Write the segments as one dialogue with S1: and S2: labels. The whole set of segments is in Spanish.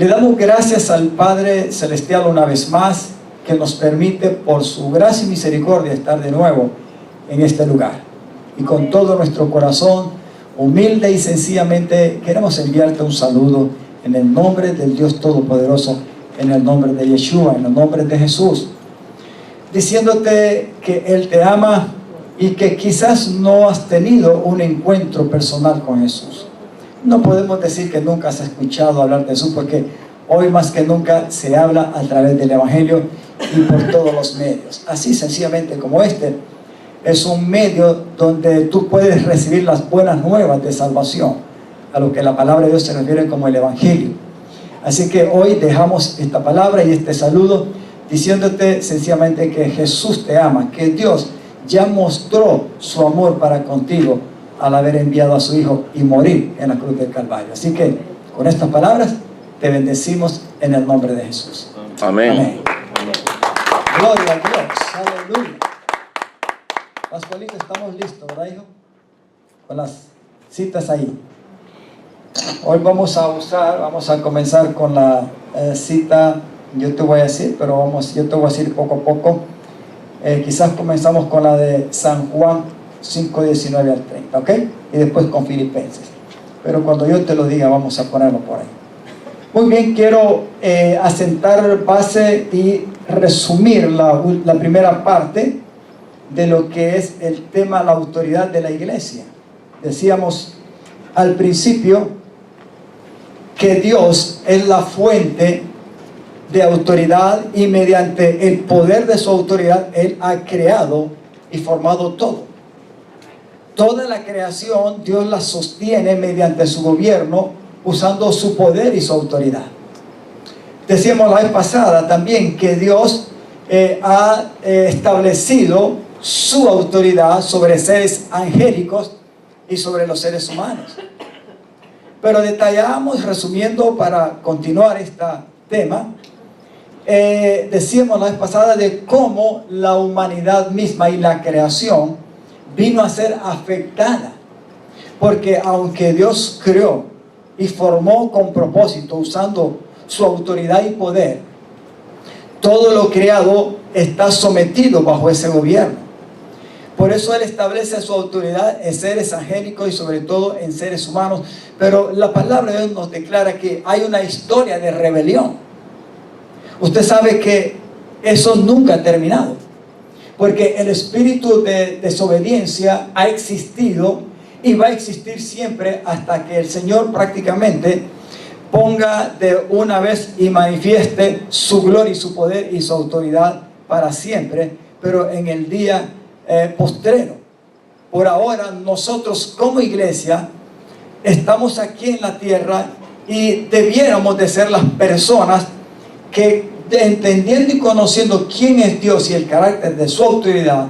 S1: Le damos gracias al Padre Celestial una vez más, que nos permite por su gracia y misericordia estar de nuevo en este lugar. Y con todo nuestro corazón, humilde y sencillamente, queremos enviarte un saludo en el nombre del Dios Todopoderoso, en el nombre de Yeshua, en el nombre de Jesús, diciéndote que Él te ama y que quizás no has tenido un encuentro personal con Jesús. No podemos decir que nunca has escuchado hablar de Jesús, porque hoy más que nunca se habla a través del Evangelio y por todos los medios. Así sencillamente como este es un medio donde tú puedes recibir las buenas nuevas de salvación, a lo que la palabra de Dios se refiere como el Evangelio. Así que hoy dejamos esta palabra y este saludo diciéndote sencillamente que Jesús te ama, que Dios ya mostró su amor para contigo al haber enviado a su Hijo y morir en la cruz del Calvario. Así que con estas palabras te bendecimos en el nombre de Jesús.
S2: Amén.
S1: Amén. Gloria a Dios. Aleluya. Pascualito, estamos listos, ¿verdad, hijo? Con las citas ahí. Hoy vamos a comenzar con la cita, yo te voy a decir, pero yo te voy a decir poco a poco. Quizás comenzamos con la de San Juan 5:19 al 30, ¿ok? Y después con Filipenses. Pero cuando yo te lo diga, vamos a ponerlo por ahí. Muy bien, quiero asentar base y resumir la primera parte de lo que es el tema, la autoridad de la iglesia. Decíamos al principio que Dios es la fuente de autoridad y mediante el poder de su autoridad Él ha creado y formado todo. Toda la creación Dios la sostiene mediante su gobierno, usando su poder y su autoridad. Decíamos la vez pasada también que Dios ha establecido su autoridad sobre seres angélicos y sobre los seres humanos. Pero detallamos, resumiendo para continuar este tema, decíamos la vez pasada de cómo la humanidad misma y la creación vino a ser afectada, porque aunque Dios creó y formó con propósito usando su autoridad y poder, todo lo creado está sometido bajo ese gobierno. Por eso Él establece su autoridad en seres angélicos y sobre todo en seres humanos. Pero la palabra de Dios nos declara que hay una historia de rebelión. Usted sabe que eso nunca ha terminado, porque el espíritu de desobediencia ha existido y va a existir siempre hasta que el Señor prácticamente ponga de una vez y manifieste su gloria y su poder y su autoridad para siempre, pero en el día postrero. Por ahora nosotros como iglesia estamos aquí en la tierra y debiéramos de ser las personas que, entendiendo y conociendo quién es Dios y el carácter de su autoridad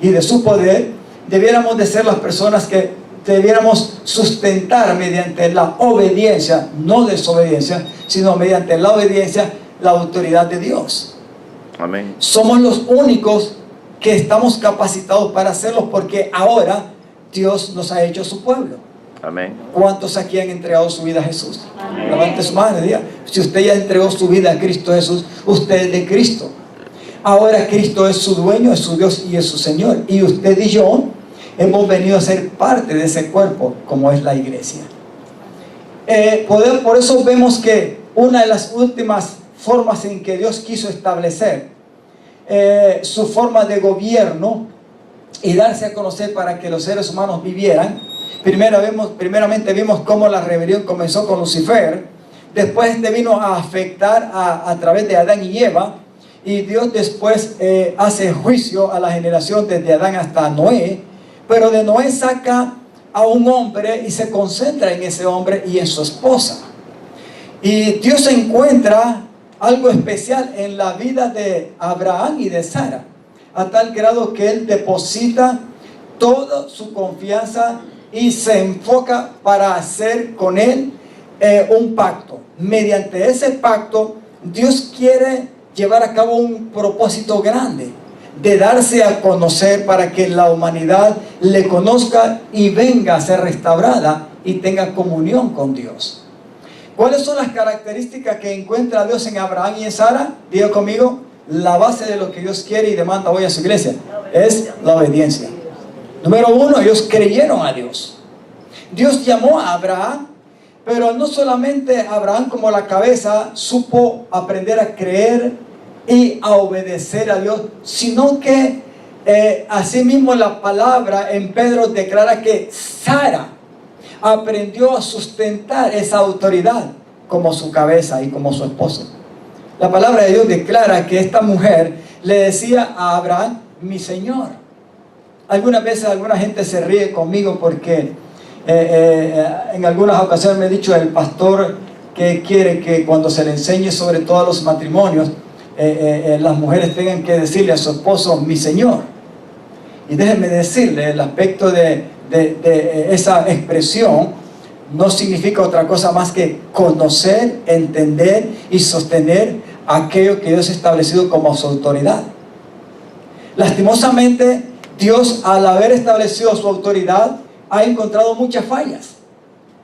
S1: y de su poder, debiéramos de ser las personas que debiéramos sustentar mediante la obediencia, no desobediencia, sino mediante la obediencia, la autoridad de Dios.
S2: Amén. Somos
S1: los únicos que estamos capacitados para hacerlo, porque ahora Dios nos ha hecho su pueblo.
S2: Amén.
S1: ¿Cuántos aquí han entregado su vida a Jesús? Levante su mano y diga: si usted ya entregó su vida a Cristo Jesús, usted es de Cristo. Ahora Cristo es su dueño, es su Dios y es su Señor. Y usted y yo hemos venido a ser parte de ese cuerpo, como es la iglesia. Por eso vemos que una de las últimas formas en que Dios quiso establecer su forma de gobierno y darse a conocer para que los seres humanos vivieran. Primeramente vimos cómo la rebelión comenzó con Lucifer, después vino a afectar a través de Adán y Eva, y Dios después hace juicio a la generación desde Adán hasta Noé, pero de Noé saca a un hombre y se concentra en ese hombre y en su esposa. Y Dios encuentra algo especial en la vida de Abraham y de Sara, a tal grado que Él deposita toda su confianza y se enfoca para hacer con Él un pacto. Mediante ese pacto, Dios quiere llevar a cabo un propósito grande, de darse a conocer para que la humanidad le conozca y venga a ser restaurada y tenga comunión con Dios. ¿Cuáles son las características que encuentra Dios en Abraham y en Sara? Diga conmigo, la base de lo que Dios quiere y demanda hoy a su iglesia es la obediencia. Número uno, ellos creyeron a Dios. Dios llamó a Abraham, pero no solamente Abraham como la cabeza supo aprender a creer y a obedecer a Dios, sino que asimismo la palabra en Pedro declara que Sara aprendió a sustentar esa autoridad como su cabeza y como su esposo. La palabra de Dios declara que esta mujer le decía a Abraham, mi Señor. Algunas veces alguna gente se ríe conmigo porque en algunas ocasiones me ha dicho el pastor que quiere que cuando se le enseñe sobre todo a los matrimonios, las mujeres tengan que decirle a su esposo, mi Señor. Y déjenme decirle, el aspecto de esa expresión no significa otra cosa más que conocer, entender y sostener aquello que Dios ha establecido como su autoridad. Lastimosamente, Dios, al haber establecido su autoridad, ha encontrado muchas fallas.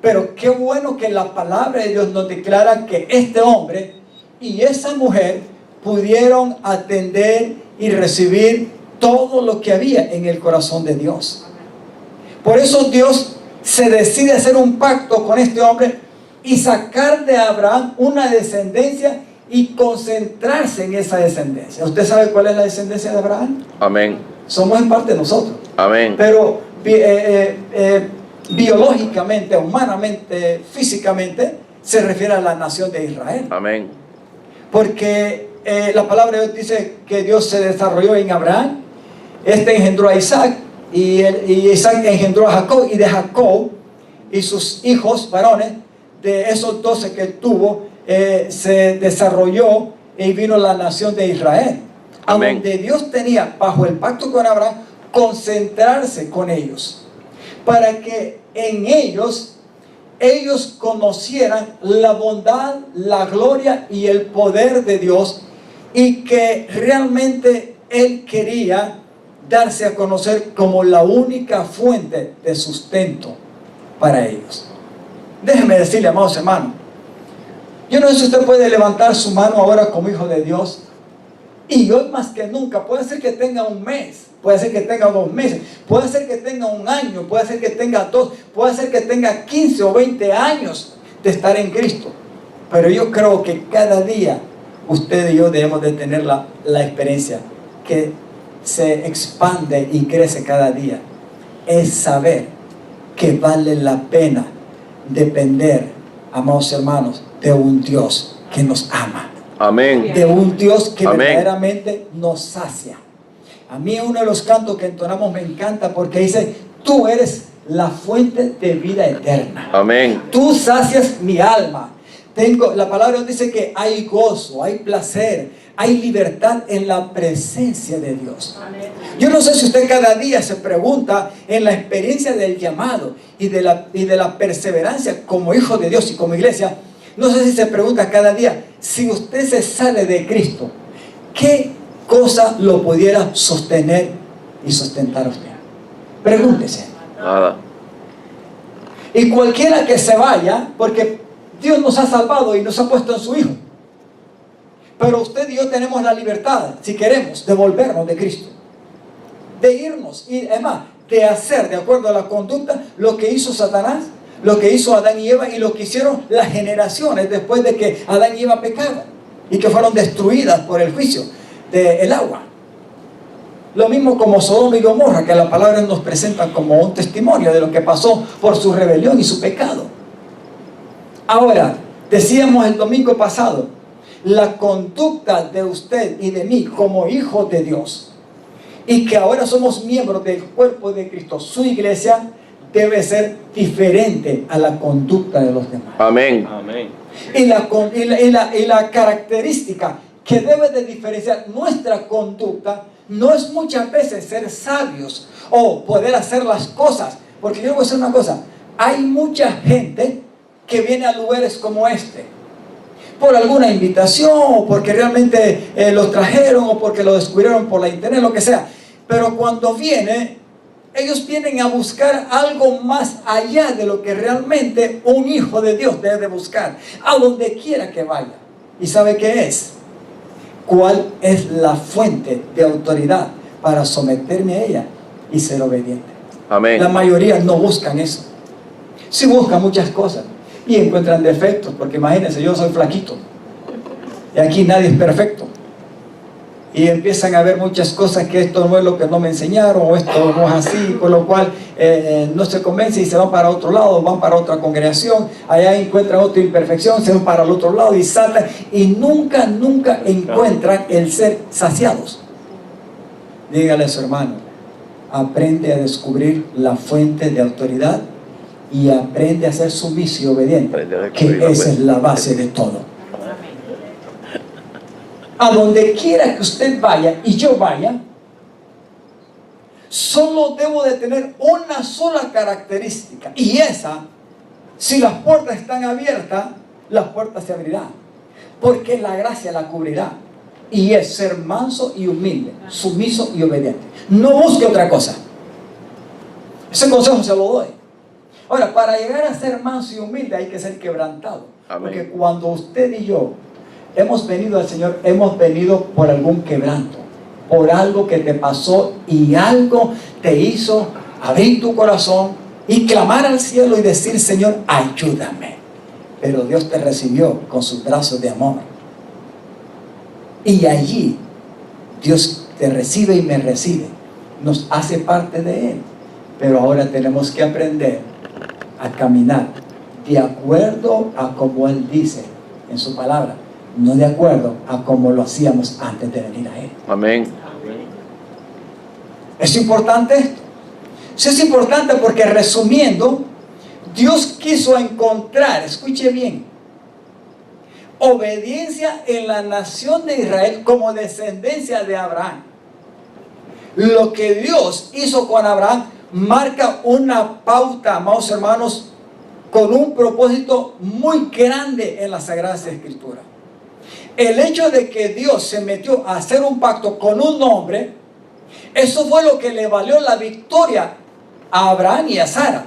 S1: Pero qué bueno que la palabra de Dios nos declara que este hombre y esa mujer pudieron atender y recibir todo lo que había en el corazón de Dios. Por eso Dios se decide hacer un pacto con este hombre y sacar de Abraham una descendencia y concentrarse en esa descendencia. ¿Usted sabe cuál es la descendencia de Abraham?
S2: Amén.
S1: Somos en parte nosotros.
S2: Amén.
S1: Pero biológicamente, humanamente, físicamente, se refiere a la nación de Israel.
S2: Amén.
S1: Porque la palabra de Dios dice que Dios se desarrolló en Abraham. Este engendró a Isaac y Isaac engendró a Jacob, y de Jacob y sus hijos varones, de esos 12 que tuvo, se desarrolló y vino la nación de Israel.
S2: Amén.
S1: A donde Dios tenía, bajo el pacto con Abraham, concentrarse con ellos, para que en ellos conocieran la bondad, la gloria y el poder de Dios, y que realmente Él quería darse a conocer como la única fuente de sustento para ellos. Déjeme decirle, amados hermanos, yo no sé si usted puede levantar su mano ahora como hijo de Dios, y hoy más que nunca, puede ser que tenga un mes, puede ser que tenga 2 meses, puede ser que tenga 1 año, puede ser que tenga 2, puede ser que tenga 15 o 20 años de estar en Cristo. Pero yo creo que cada día usted y yo debemos de tener la experiencia que se expande y crece cada día. Es saber que vale la pena depender, amados hermanos, de un Dios que nos ama.
S2: Amén.
S1: De un Dios que
S2: Amén.
S1: verdaderamente nos sacia. A mí uno de los cantos que entonamos me encanta porque dice, tú eres la fuente de vida eterna.
S2: Amén.
S1: Tú sacias mi alma. La palabra dice que hay gozo, hay placer, hay libertad en la presencia de Dios. Amén. Yo no sé si usted cada día se pregunta en la experiencia del llamado y de la perseverancia como hijo de Dios y como iglesia. No sé si se pregunta cada día, si usted se sale de Cristo, ¿qué cosa lo pudiera sostener y sustentar a usted? Pregúntese.
S2: Nada.
S1: Y cualquiera que se vaya, porque Dios nos ha salvado y nos ha puesto en su Hijo. Pero usted y yo tenemos la libertad, si queremos, de volvernos de Cristo. De irnos, y además, de hacer, de acuerdo a la conducta, lo que hizo Satanás, lo que hizo Adán y Eva y lo que hicieron las generaciones después de que Adán y Eva pecaron y que fueron destruidas por el juicio del agua. Lo mismo como Sodoma y Gomorra, que la palabra nos presenta como un testimonio de lo que pasó por su rebelión y su pecado. Ahora, decíamos el domingo pasado, la conducta de usted y de mí como hijos de Dios, y que ahora somos miembros del cuerpo de Cristo, su iglesia, debe ser diferente a la conducta de los demás.
S2: Amén.
S3: Amén.
S1: Y la característica que debe de diferenciar nuestra conducta no es muchas veces ser sabios o poder hacer las cosas. Porque yo voy a decir una cosa, hay mucha gente que viene a lugares como este por alguna invitación, o porque realmente los trajeron, o porque lo descubrieron por la internet, lo que sea. Pero cuando viene, ellos vienen a buscar algo más allá de lo que realmente un hijo de Dios debe buscar, a donde quiera que vaya. ¿Y sabe qué es? ¿Cuál es la fuente de autoridad para someterme a ella y ser obediente?
S2: Amén.
S1: La mayoría no buscan eso. Sí buscan muchas cosas y encuentran defectos, porque imagínense, yo soy flaquito y aquí nadie es perfecto. Y empiezan a ver muchas cosas que esto no es lo que no me enseñaron, o esto no es así, con lo cual no se convence y se van para otro lado, van para otra congregación, allá encuentran otra imperfección, se van para el otro lado y saltan, y nunca encuentran el ser saciados. Dígale a su hermano, aprende a descubrir la fuente de autoridad y aprende a ser sumiso y obediente, que esa es la base de todo. A donde quiera que usted vaya y yo vaya, solo debo de tener una sola característica, y esa, si las puertas están abiertas, las puertas se abrirán, porque la gracia la cubrirá, y es ser manso y humilde, sumiso y obediente. No busque otra cosa. Ese consejo se lo doy. Ahora, para llegar a ser manso y humilde hay que ser quebrantado. Amén. Porque cuando usted y yo hemos venido al Señor, hemos venido por algún quebranto, por algo que te pasó y algo te hizo abrir tu corazón y clamar al cielo y decir, Señor, ayúdame. Pero Dios te recibió con sus brazos de amor. Y allí Dios te recibe y me recibe. Nos hace parte de Él. Pero ahora tenemos que aprender a caminar de acuerdo a como Él dice en su palabra, no de acuerdo a como lo hacíamos antes de venir a Él.
S2: Amén.
S1: ¿Es importante esto? Sí, es importante porque, resumiendo, Dios quiso encontrar, escuche bien, obediencia en la nación de Israel como descendencia de Abraham. Lo que Dios hizo con Abraham marca una pauta, amados hermanos, con un propósito muy grande en las Sagradas Escrituras. El hecho de que Dios se metió a hacer un pacto con un hombre, eso fue lo que le valió la victoria a Abraham y a Sara.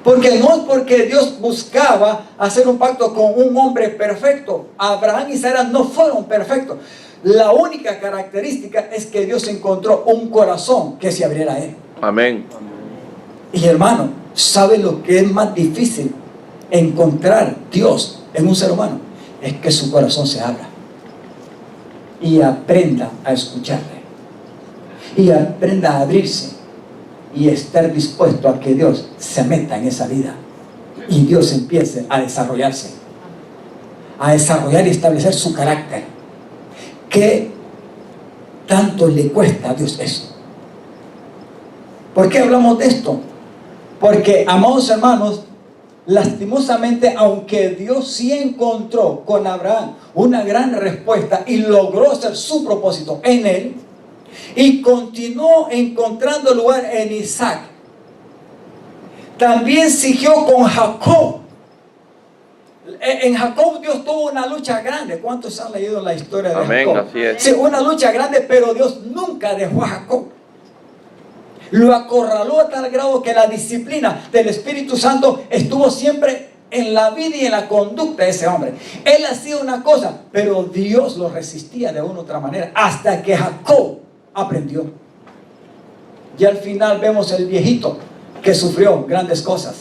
S1: Porque no es porque Dios buscaba hacer un pacto con un hombre perfecto. Abraham y Sara no fueron perfectos. La única característica es que Dios encontró un corazón que se abriera a Él.
S2: Amén.
S1: Y hermano, ¿sabe lo que es más difícil? Encontrar Dios en un ser humano. Es que su corazón se abra y aprenda a escucharle y aprenda a abrirse y estar dispuesto a que Dios se meta en esa vida y Dios empiece a desarrollarse, a desarrollar y establecer su carácter. ¿Qué tanto le cuesta a Dios eso? ¿Por qué hablamos de esto? Porque, amados hermanos, lastimosamente, aunque Dios sí encontró con Abraham una gran respuesta y logró hacer su propósito en él, y continuó encontrando lugar en Isaac, también siguió con Jacob. En Jacob Dios tuvo una lucha grande. ¿Cuántos han leído la historia de
S2: Amén,
S1: Jacob?
S2: así es.
S1: Sí, una lucha grande, pero Dios nunca dejó a Jacob. Lo acorraló a tal grado que la disciplina del Espíritu Santo estuvo siempre en la vida y en la conducta de ese hombre. Él hacía una cosa, pero Dios lo resistía de una u otra manera, hasta que Jacob aprendió. Y al final vemos el viejito que sufrió grandes cosas.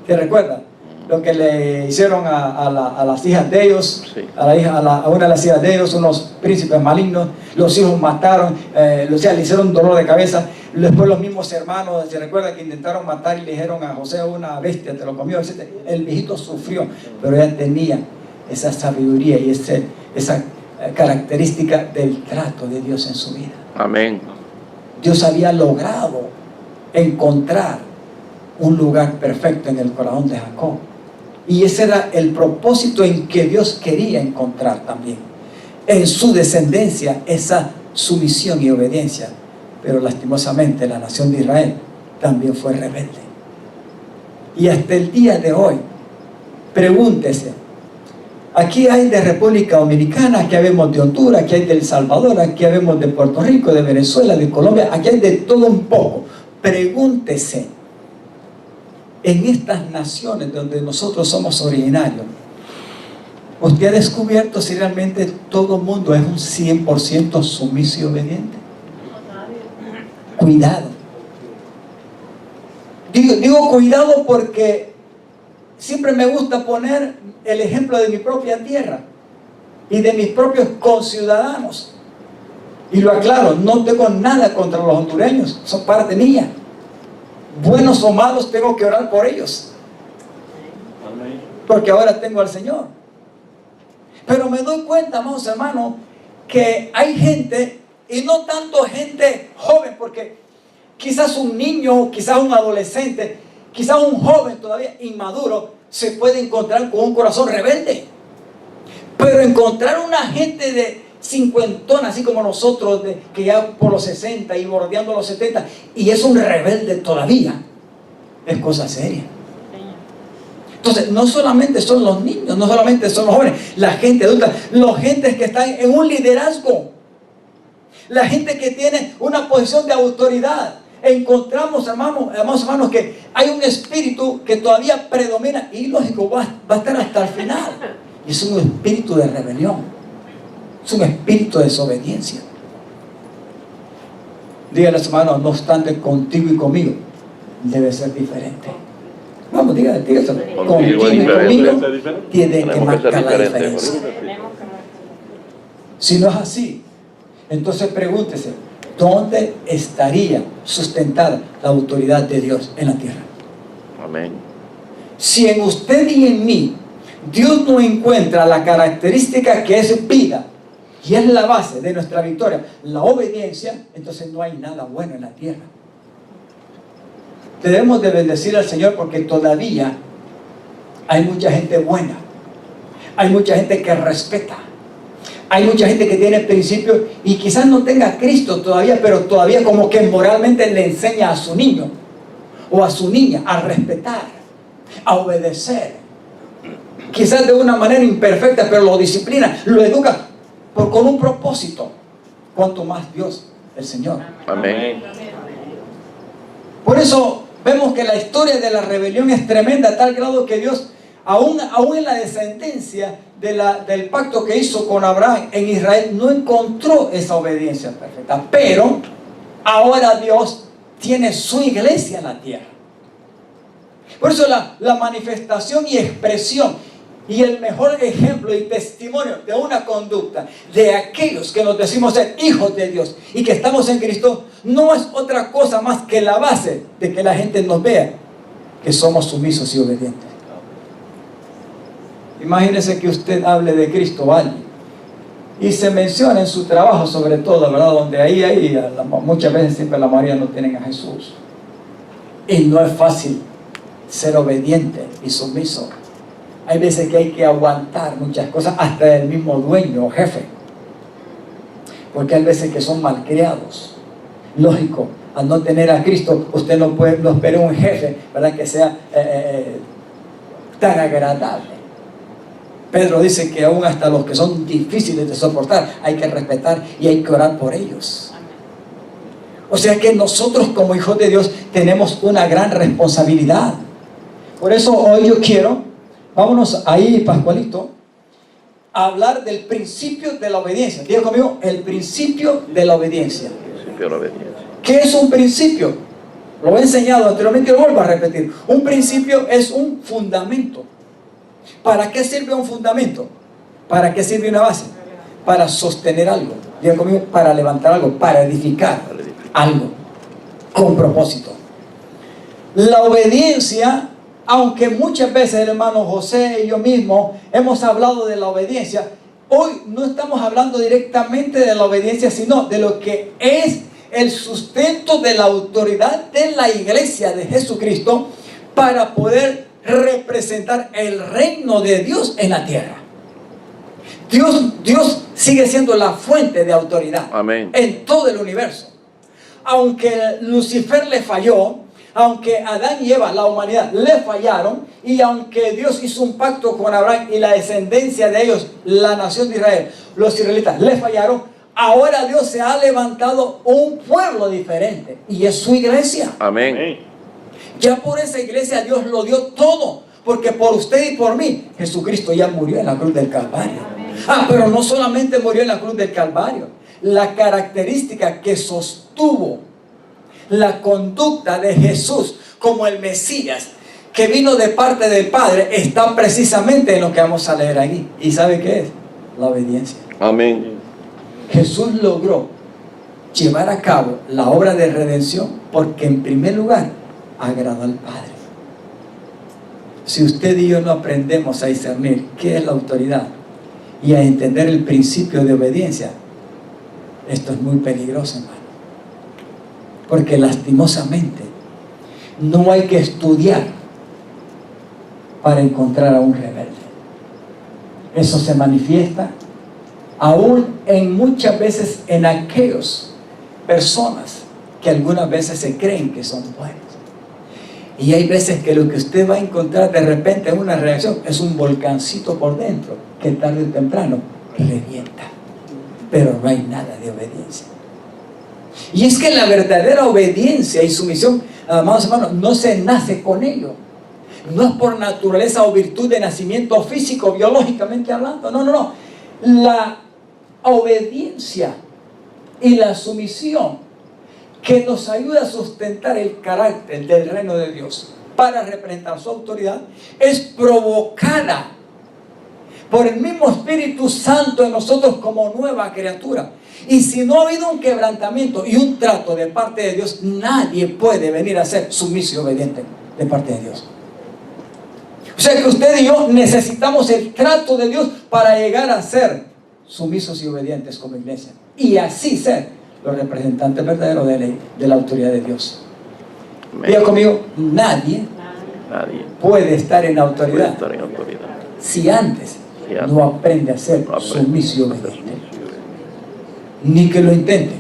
S1: ¿Te recuerdas? Lo que le hicieron a las hijas de ellos, sí. a una de las hijas de ellos, unos príncipes malignos, los hijos mataron, le hicieron dolor de cabeza. Después los mismos hermanos, se recuerda que intentaron matar y le dijeron a José, una bestia te lo comió, etc. El viejito sufrió, pero ella tenía esa sabiduría y esa característica del trato de Dios en su vida.
S2: Amén.
S1: Dios había logrado encontrar un lugar perfecto en el corazón de Jacob. Y ese era el propósito en que Dios quería encontrar también en su descendencia esa sumisión y obediencia. Pero lastimosamente la nación de Israel también fue rebelde. Y hasta el día de hoy, pregúntese, aquí hay de República Dominicana, aquí vemos de Honduras, aquí hay de El Salvador, aquí vemos de Puerto Rico, de Venezuela, de Colombia, aquí hay de todo un poco. pregúntese, en estas naciones donde nosotros somos originarios, ¿usted ha descubierto si realmente todo el mundo es un 100% sumiso y obediente? Cuidado. Digo cuidado porque siempre me gusta poner el ejemplo de mi propia tierra y de mis propios conciudadanos. Y lo aclaro, no tengo nada contra los hondureños, son parte mía. Buenos o malos, tengo que orar por ellos. Porque ahora tengo al Señor. Pero me doy cuenta, amados hermanos, que hay gente, y no tanto gente joven, porque quizás un niño, quizás un adolescente, quizás un joven todavía inmaduro, se puede encontrar con un corazón rebelde. Pero encontrar una gente de cincuentona, así como nosotros, que ya por los 60 y bordeando los 70, y es un rebelde todavía, es cosa seria. Entonces, no solamente son los niños, no solamente son los jóvenes, la gente adulta, los gentes que están en un liderazgo, la gente que tiene una posición de autoridad. Encontramos, hermanos, que hay un espíritu que todavía predomina y lógico va a estar hasta el final. Y es un espíritu de rebelión, es un espíritu de desobediencia. Dígale a su hermano, no obstante, contigo y conmigo debe ser diferente. Vamos, dígale, contigo y conmigo tiene que marcar la diferencia. Si no es así, entonces pregúntese, ¿dónde estaría sustentada la autoridad de Dios en la tierra?
S2: Amén.
S1: Si en usted y en mí Dios no encuentra la característica que es vida y es la base de nuestra victoria, la obediencia, entonces no hay nada bueno en la tierra. Debemos de bendecir al Señor porque todavía hay mucha gente buena, hay mucha gente que respeta, hay mucha gente que tiene principios y quizás no tenga a Cristo todavía, pero todavía como que moralmente le enseña a su niño o a su niña a respetar, a obedecer. Quizás de una manera imperfecta, pero lo disciplina, lo educa con un propósito. Cuanto más Dios, el Señor.
S2: Amén.
S1: Por eso vemos que la historia de la rebelión es tremenda a tal grado que Dios, aún en la descendencia del pacto que hizo con Abraham en Israel, no encontró esa obediencia perfecta. Pero ahora Dios tiene su iglesia en la tierra. Por eso la manifestación y expresión y el mejor ejemplo y testimonio de una conducta de aquellos que nos decimos ser hijos de Dios y que estamos en Cristo, no es otra cosa más que la base de que la gente nos vea que somos sumisos y obedientes. Imagínese que usted hable de Cristo a alguien y se menciona en su trabajo, sobre todo, ¿verdad? Donde ahí muchas veces siempre la mayoría no tienen a Jesús. Y no es fácil ser obediente y sumiso. Hay veces que hay que aguantar muchas cosas, hasta del mismo dueño o jefe. Porque hay veces que son malcriados. Lógico, al no tener a Cristo, usted no espera un jefe, ¿verdad?, que sea tan agradable. Pedro dice que aún hasta los que son difíciles de soportar, hay que respetar y hay que orar por ellos. O sea que nosotros como hijos de Dios tenemos una gran responsabilidad. Por eso hoy yo quiero, vámonos ahí, Pascualito, a hablar del principio de la obediencia. Diga conmigo, el principio de la obediencia.
S2: Principio de la obediencia.
S1: ¿Qué es un principio? Lo he enseñado anteriormente y lo vuelvo a repetir. Un principio es un fundamento. ¿Para qué sirve un fundamento? ¿Para qué sirve una base? Para sostener algo. Diga conmigo, para levantar algo, para edificar algo con propósito. La obediencia, aunque muchas veces el hermano José y yo mismo hemos hablado de la obediencia, hoy no estamos hablando directamente de la obediencia, sino de lo que es el sustento de la autoridad de la iglesia de Jesucristo para poder representar el reino de Dios en la tierra. Dios sigue siendo la fuente de autoridad.
S2: Amén.
S1: En todo el universo. Aunque Lucifer le falló, aunque Adán y Eva, la humanidad, le fallaron, y aunque Dios hizo un pacto con Abraham y la descendencia de ellos, la nación de Israel, los israelitas, le fallaron, ahora Dios se ha levantado un pueblo diferente y es su iglesia.
S2: Amén.
S1: Ya por esa iglesia Dios lo dio todo, porque por usted y por mí Jesucristo ya murió en la cruz del Calvario. Pero no solamente murió en la cruz del Calvario, la característica que sostuvo la conducta de Jesús como el Mesías que vino de parte del Padre está precisamente en lo que vamos a leer aquí. ¿Y sabe qué es? La obediencia.
S2: Amén.
S1: Jesús logró llevar a cabo la obra de redención porque en primer lugar agradó al Padre. Si usted y yo no aprendemos a discernir qué es la autoridad y a entender el principio de obediencia, esto es muy peligroso, hermano. Porque lastimosamente no hay que estudiar para encontrar a un rebelde. Eso se manifiesta aún en muchas veces en aquellas personas que algunas veces se creen que son buenos. Y hay veces que lo que usted va a encontrar de repente en una reacción es un volcancito por dentro que tarde o temprano revienta. Pero no hay nada de obediencia. Y es que la verdadera obediencia y sumisión, amados hermanos, no se nace con ello. No es por naturaleza o virtud de nacimiento físico, biológicamente hablando. No. La obediencia y la sumisión que nos ayuda a sustentar el carácter del reino de Dios para representar su autoridad es provocada por el mismo Espíritu Santo en nosotros como nueva criatura. Y si no ha habido un quebrantamiento y un trato de parte de Dios, nadie puede venir a ser sumiso y obediente de parte de Dios. O sea que usted y yo necesitamos el trato de Dios para llegar a ser sumisos y obedientes como iglesia. Y así ser los representantes verdaderos de la autoridad de Dios. Diga conmigo, nadie puede estar en autoridad si antes no aprende a ser sumiso y obediente. Ni que lo intente,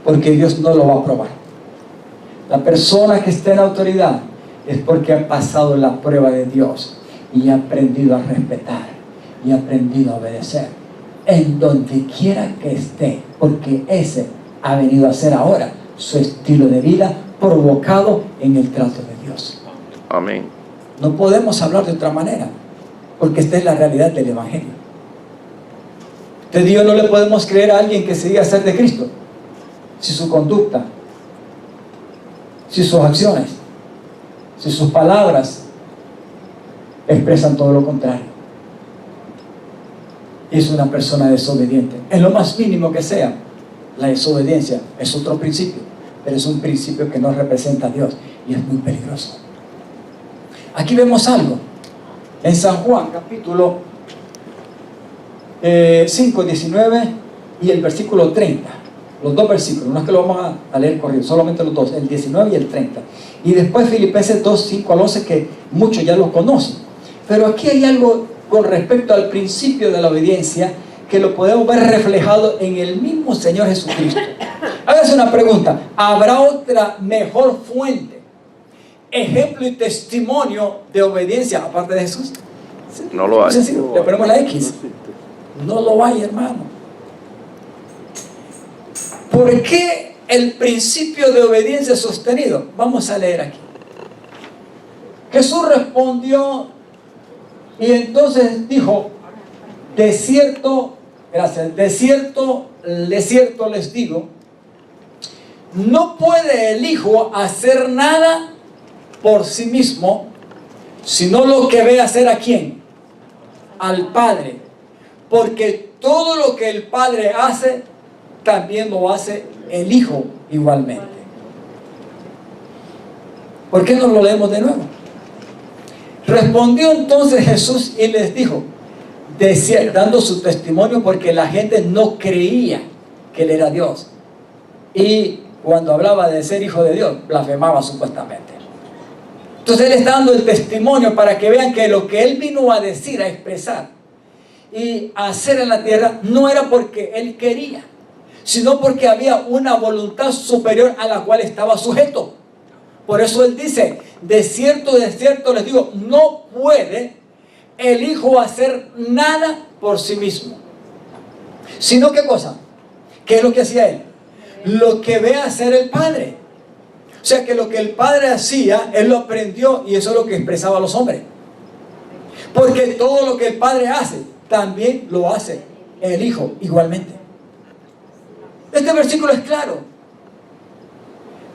S1: porque Dios no lo va a aprobar. La persona que está en autoridad es porque ha pasado la prueba de Dios y ha aprendido a respetar y ha aprendido a obedecer en donde quiera que esté, porque ese ha venido a ser ahora su estilo de vida provocado en el trato de Dios.
S2: Amén.
S1: No podemos hablar de otra manera, porque esta es la realidad del Evangelio. De Dios no le podemos creer a alguien que se diga ser de Cristo si su conducta, si sus acciones, si sus palabras expresan todo lo contrario. Es una persona desobediente. En lo más mínimo que sea, la desobediencia es otro principio, pero es un principio que no representa a Dios y es muy peligroso. Aquí vemos algo en San Juan capítulo 5, 19 y el versículo 30. Los dos versículos, no es que lo vamos a leer corrido, solamente los dos, el 19 y el 30. Y después Filipenses 2, 5 al 11, que muchos ya lo conocen. Pero aquí hay algo con respecto al principio de la obediencia que lo podemos ver reflejado en el mismo Señor Jesucristo. Hágase una pregunta: ¿habrá otra mejor fuente, ejemplo y testimonio de obediencia aparte de Jesús?
S2: No lo hay.
S1: Sencillo, le ponemos la X. No lo hay, hermano. ¿Por qué el principio de obediencia sostenido? Vamos a leer aquí. Jesús respondió y entonces dijo: de cierto, gracias, de cierto les digo, no puede el Hijo hacer nada por sí mismo, sino lo que ve hacer ¿a quién? Al Padre. Porque todo lo que el Padre hace, también lo hace el Hijo igualmente. ¿Por qué no lo leemos de nuevo? Respondió entonces Jesús y les dijo, dando su testimonio, porque la gente no creía que Él era Dios. Y cuando hablaba de ser hijo de Dios, blasfemaba supuestamente. Entonces Él está dando el testimonio para que vean que lo que Él vino a decir, a expresar y a hacer en la tierra, no era porque Él quería, sino porque había una voluntad superior a la cual estaba sujeto. Por eso Él dice, de cierto les digo, no puede el Hijo hacer nada por sí mismo. Sino, ¿qué cosa? ¿Qué es lo que hacía él? Lo que ve hacer el Padre. O sea que lo que el Padre hacía, él lo aprendió y eso es lo que expresaba a los hombres. Porque todo lo que el Padre hace, también lo hace el Hijo igualmente. Este versículo es claro.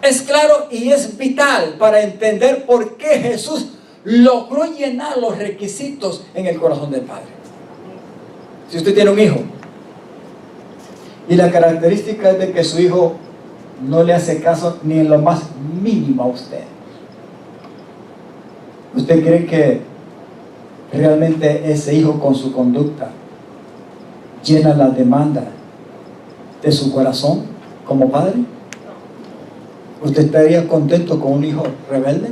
S1: Es claro y es vital para entender por qué Jesús logró llenar los requisitos en el corazón del Padre. Si usted tiene un hijo y la característica es de que su hijo no le hace caso ni en lo más mínimo a usted, ¿usted cree que realmente ese hijo con su conducta llena la demanda de su corazón como padre? ¿Usted estaría contento con un hijo rebelde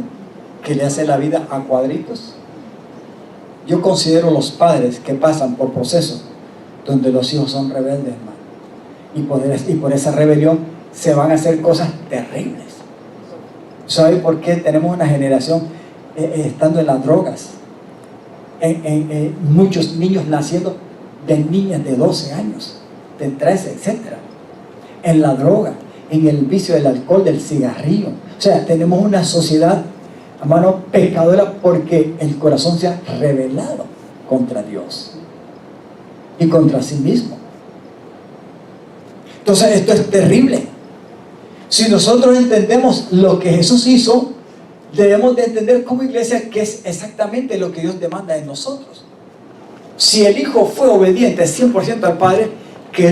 S1: que le hace la vida a cuadritos? Yo considero los padres que pasan por procesos donde los hijos son rebeldes, hermano, y por esa rebelión se van a hacer cosas terribles. ¿Sabe por qué tenemos una generación estando en las drogas? Muchos niños naciendo de niñas de 12 años, de 13, etc. En la droga, en el vicio del alcohol, del cigarrillo. O sea, tenemos una sociedad, hermano, pecadora porque el corazón se ha rebelado contra Dios y contra sí mismo. Entonces esto es terrible. Si nosotros entendemos lo que Jesús hizo, debemos de entender como iglesia que es exactamente lo que Dios demanda de nosotros. Si el Hijo fue obediente 100% al Padre, ¿qué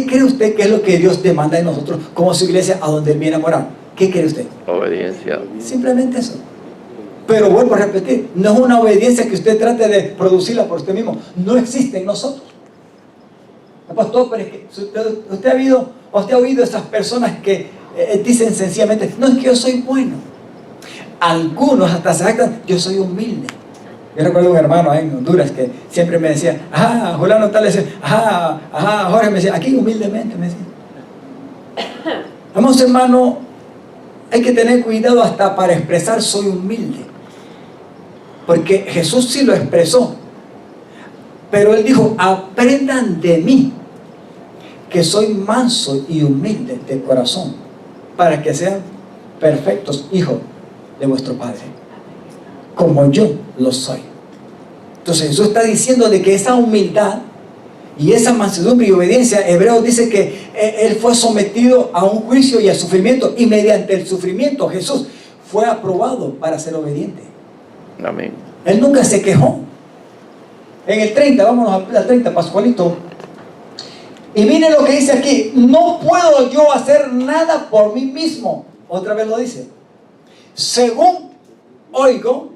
S1: cree usted que es lo que Dios demanda de nosotros como su iglesia a donde Él viene a morar? ¿Qué cree usted?
S2: Obediencia.
S1: Simplemente eso. Pero vuelvo a repetir, no es una obediencia que usted trate de producirla por usted mismo. No existe en nosotros. Pastor, pero es que usted ha oído esas personas que dicen sencillamente, no, es que yo soy bueno. Algunos hasta se jactan, yo soy humilde. Yo recuerdo un hermano ahí en Honduras que siempre me decía, Julano tal, decía, Jorge me decía, aquí humildemente me decía. Vamos, hermano, hay que tener cuidado hasta para expresar soy humilde. Porque Jesús sí lo expresó. Pero Él dijo, aprendan de mí, que soy manso y humilde de corazón, para que sean perfectos hijos de vuestro Padre, como yo lo soy. Entonces Jesús está diciendo de que esa humildad y esa mansedumbre y obediencia, Hebreos dice que Él fue sometido a un juicio y al sufrimiento, y mediante el sufrimiento Jesús fue aprobado para ser obediente.
S2: Amén.
S1: Él nunca se quejó. En el 30, vámonos al 30, Pascualito. Y miren lo que dice aquí, no puedo yo hacer nada por mí mismo. Otra vez lo dice. Según oigo,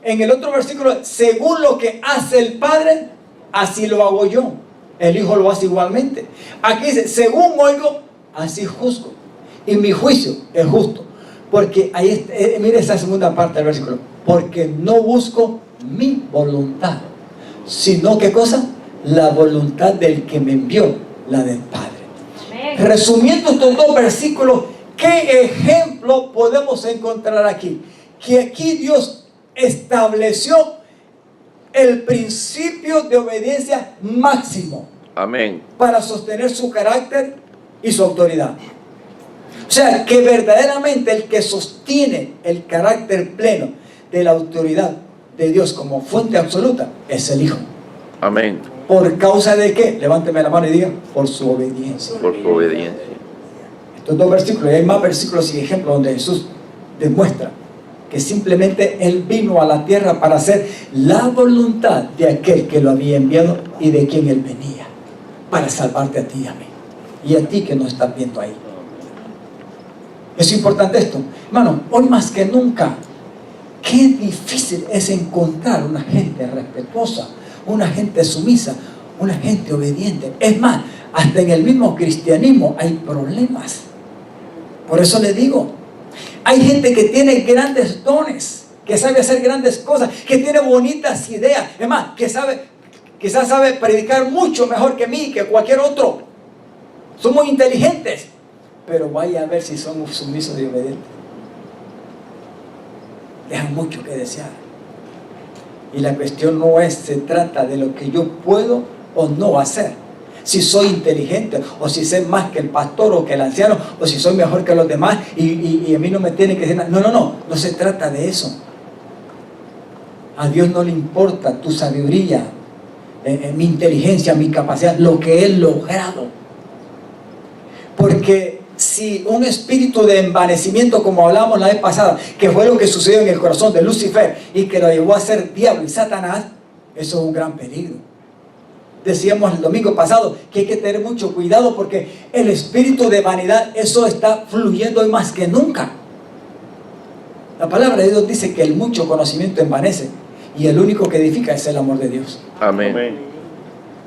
S1: en el otro versículo, según lo que hace el Padre, así lo hago yo. El Hijo lo hace igualmente. Aquí dice, según oigo, así juzgo. Y mi juicio es justo. Porque ahí está, mire esa segunda parte del versículo. Porque no busco mi voluntad, sino ¿qué cosa? La voluntad del que me envió, la del Padre. Amén. Resumiendo estos dos versículos, ¿qué ejemplo podemos encontrar aquí? Que aquí Dios estableció el principio de obediencia máximo.
S2: Amén.
S1: Para sostener su carácter y su autoridad. O sea, que verdaderamente el que sostiene el carácter pleno de la autoridad de Dios como fuente absoluta es el Hijo.
S2: Amén.
S1: ¿Por causa de qué? Levánteme la mano y diga, por su obediencia.
S2: Por su obediencia.
S1: Estos dos versículos, y hay más versículos y ejemplos donde Jesús demuestra que simplemente Él vino a la tierra para hacer la voluntad de aquel que lo había enviado y de quien Él venía, para salvarte a ti y a mí, y a ti que nos estás viendo ahí. Es importante esto, hermano, hoy más que nunca. Qué difícil es encontrar una gente respetuosa, una gente sumisa, una gente obediente. Es más, hasta en el mismo cristianismo hay problemas. Por eso le digo, hay gente que tiene grandes dones, que sabe hacer grandes cosas, que tiene bonitas ideas. Es más, que quizás sabe predicar mucho mejor que mí, que cualquier otro. Son muy inteligentes, pero vaya a ver si son sumisos y obedientes. Dejan mucho que desear. Y la cuestión no se trata de lo que yo puedo o no hacer, si soy inteligente, o si sé más que el pastor o que el anciano, o si soy mejor que los demás y a mí no me tiene que decir nada. No se trata de eso. A Dios no le importa tu sabiduría, mi inteligencia, mi capacidad, lo que he logrado. Porque si un espíritu de envanecimiento, como hablamos la vez pasada, que fue lo que sucedió en el corazón de Lucifer y que lo llevó a ser diablo y Satanás, eso es un gran peligro. Decíamos el domingo pasado que hay que tener mucho cuidado porque el espíritu de vanidad, eso está fluyendo hoy más que nunca. La palabra de Dios dice que el mucho conocimiento envanece y el único que edifica es el amor de Dios.
S2: Amén.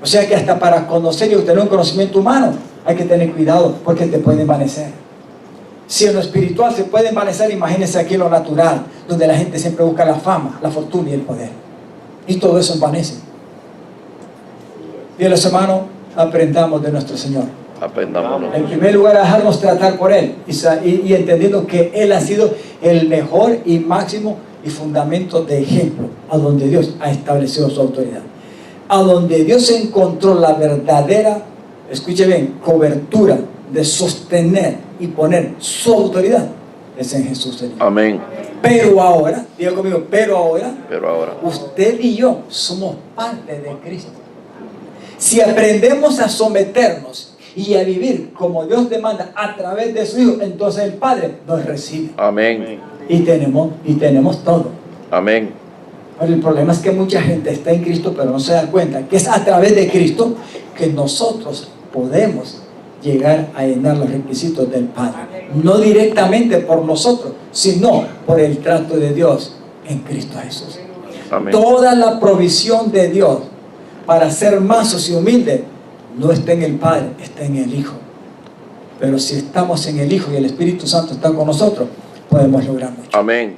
S1: O sea que hasta para conocer y obtener un conocimiento humano hay que tener cuidado porque te puede envanecer. Si en lo espiritual se puede envanecer, imagínense aquí en lo natural, donde la gente siempre busca la fama, la fortuna y el poder. Y todo eso envanece. Y los hermanos, aprendamos de nuestro Señor.
S2: Aprendamos.
S1: En primer lugar, a dejarnos tratar por Él y entendiendo que Él ha sido el mejor y máximo y fundamento de ejemplo a donde Dios ha establecido su autoridad. A donde Dios encontró la verdadera, escuche bien, cobertura de sostener y poner su autoridad es en Jesús el Hijo.
S2: Amén.
S1: Pero ahora, diga conmigo, pero ahora, usted y yo somos parte de Cristo. Si aprendemos a someternos y a vivir como Dios demanda a través de su Hijo, entonces el Padre nos recibe.
S2: Amén.
S1: Y tenemos todo.
S2: Amén.
S1: Pero el problema es que mucha gente está en Cristo, pero no se da cuenta que es a través de Cristo que nosotros podemos llegar a llenar los requisitos del Padre. No directamente por nosotros, sino por el trato de Dios en Cristo Jesús.
S2: Amén.
S1: Toda la provisión de Dios para ser mansos y humildes no está en el Padre, está en el Hijo. Pero si estamos en el Hijo y el Espíritu Santo está con nosotros, podemos lograr mucho.
S2: Amén.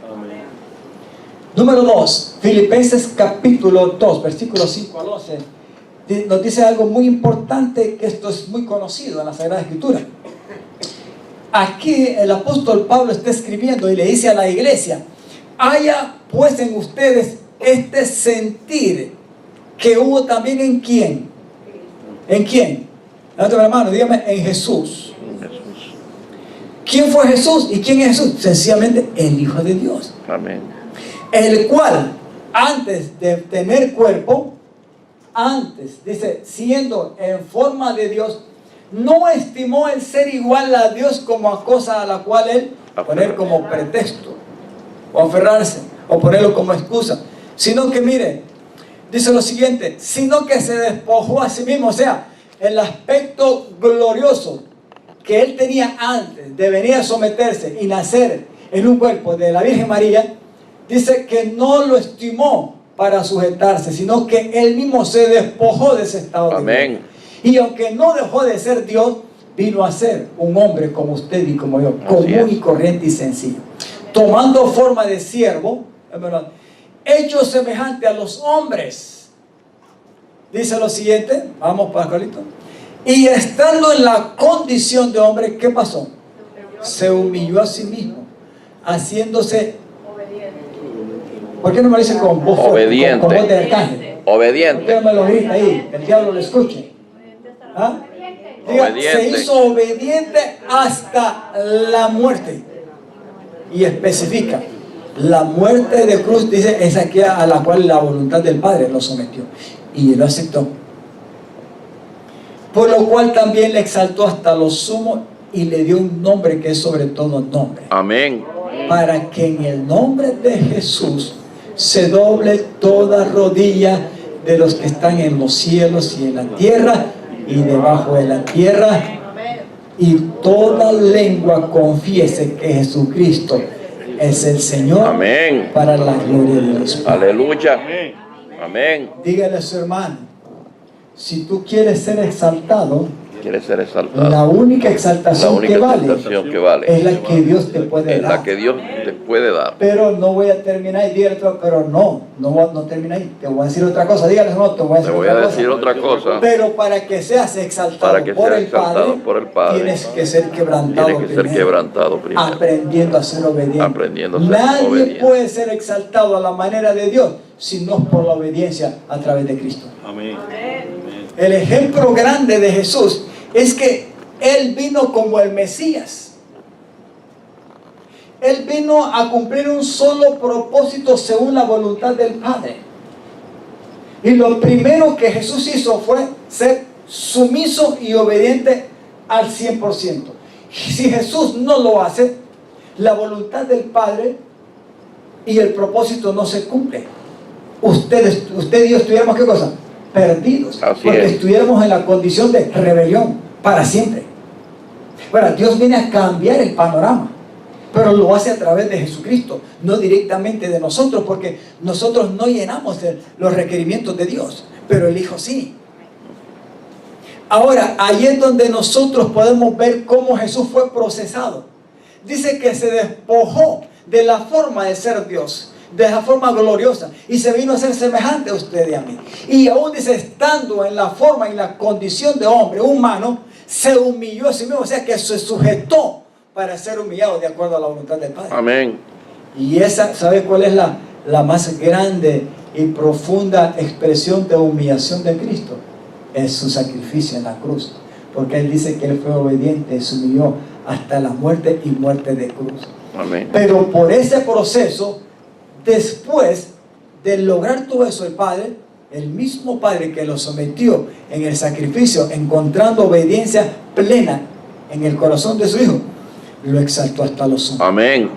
S1: Número 2, Filipenses capítulo 2, versículos 5 al 11, nos dice algo muy importante, que esto es muy conocido en la Sagrada Escritura. Aquí el apóstol Pablo está escribiendo y le dice a la iglesia: haya pues en ustedes este sentir que hubo también en ¿quién? ¿En quién? Levanta la mano, dígame, en Jesús. ¿Quién fue Jesús? ¿Y quién es Jesús? Sencillamente el Hijo de Dios.
S2: Amén.
S1: El cual, antes de tener cuerpo, antes, dice, siendo en forma de Dios, no estimó el ser igual a Dios como a cosa a la cual él poner como pretexto, o aferrarse, o ponerlo como excusa, sino que mire, dice lo siguiente, sino que se despojó a sí mismo, o sea, el aspecto glorioso que él tenía antes de venir a someterse y nacer en un cuerpo de la Virgen María, dice que no lo estimó para sujetarse, sino que él mismo se despojó de ese estado de gloria. Y aunque no dejó de ser Dios, vino a ser un hombre como usted y como yo, común y corriente y sencillo, tomando forma de siervo, hecho semejante a los hombres. Dice lo siguiente, vamos Pascualito. Y estando en la condición de hombre, ¿qué pasó? Se humilló a sí mismo, haciéndose obediente. ¿Por qué no me lo dice con voz fuerte, con voz de arcángel?
S2: Obediente.
S1: ¿Por qué no me lo grita ahí? El diablo lo escuche. ¿Ah? Diga, se hizo obediente hasta la muerte. Y especifica, la muerte de cruz, dice, es aquella a la cual la voluntad del Padre lo sometió. Y lo aceptó. Por lo cual también le exaltó hasta lo sumo y le dio un nombre que es sobre todo nombre.
S2: Amén.
S1: Para que en el nombre de Jesús se doble toda rodilla de los que están en los cielos y en la tierra y debajo de la tierra, y toda lengua confiese que Jesucristo es el Señor.
S2: Amén.
S1: Para la gloria de Dios.
S2: Aleluya. Amén.
S1: Dígale a su hermano, si tú quieres ser exaltado,
S2: la
S1: única exaltación que vale es la que Dios te puede dar.
S2: Es la que Dios te puede dar.
S1: Pero no voy a terminar y dígale, pero no termina ahí. Te voy a decir otra cosa. Dígale, no, te voy a decir otra cosa. Pero para que seas exaltado por el Padre, tienes que ser quebrantado primero. Aprendiendo a ser obediente. Nadie puede ser exaltado a la manera de Dios si no es por la obediencia a través de Cristo.
S3: Amén.
S1: El ejemplo grande de Jesús es que Él vino como el Mesías. Él vino a cumplir un solo propósito según la voluntad del Padre. Y lo primero que Jesús hizo fue ser sumiso y obediente al 100%. Si Jesús no lo hace, la voluntad del Padre y el propósito no se cumple. Usted y yo estuviéramos, ¿qué cosa? Perdidos.
S2: Así
S1: porque
S2: es.
S1: estuviéramos en la condición de rebelión para siempre. Bueno, Dios viene a cambiar el panorama, pero lo hace a través de Jesucristo, no directamente de nosotros, porque nosotros no llenamos los requerimientos de Dios, pero el Hijo sí. Ahora, ahí es donde nosotros podemos ver cómo Jesús fue procesado. Dice que se despojó de la forma de ser Dios, de la forma gloriosa, y se vino a ser semejante a usted y a mí. Y aún dice, estando en la forma y la condición de hombre humano, se humilló a sí mismo, o sea que se sujetó para ser humillado de acuerdo a la voluntad del Padre.
S2: Amén.
S1: Y esa, ¿sabe cuál es la más grande y profunda expresión de humillación de Cristo? Es su sacrificio en la cruz, porque Él dice que Él fue obediente, se humilló hasta la muerte y muerte de cruz.
S2: Amén.
S1: Pero por ese proceso, después de lograr todo eso, el Padre, el mismo Padre que lo sometió en el sacrificio, encontrando obediencia plena en el corazón de su Hijo, lo exaltó hasta lo sumo.
S2: Amén.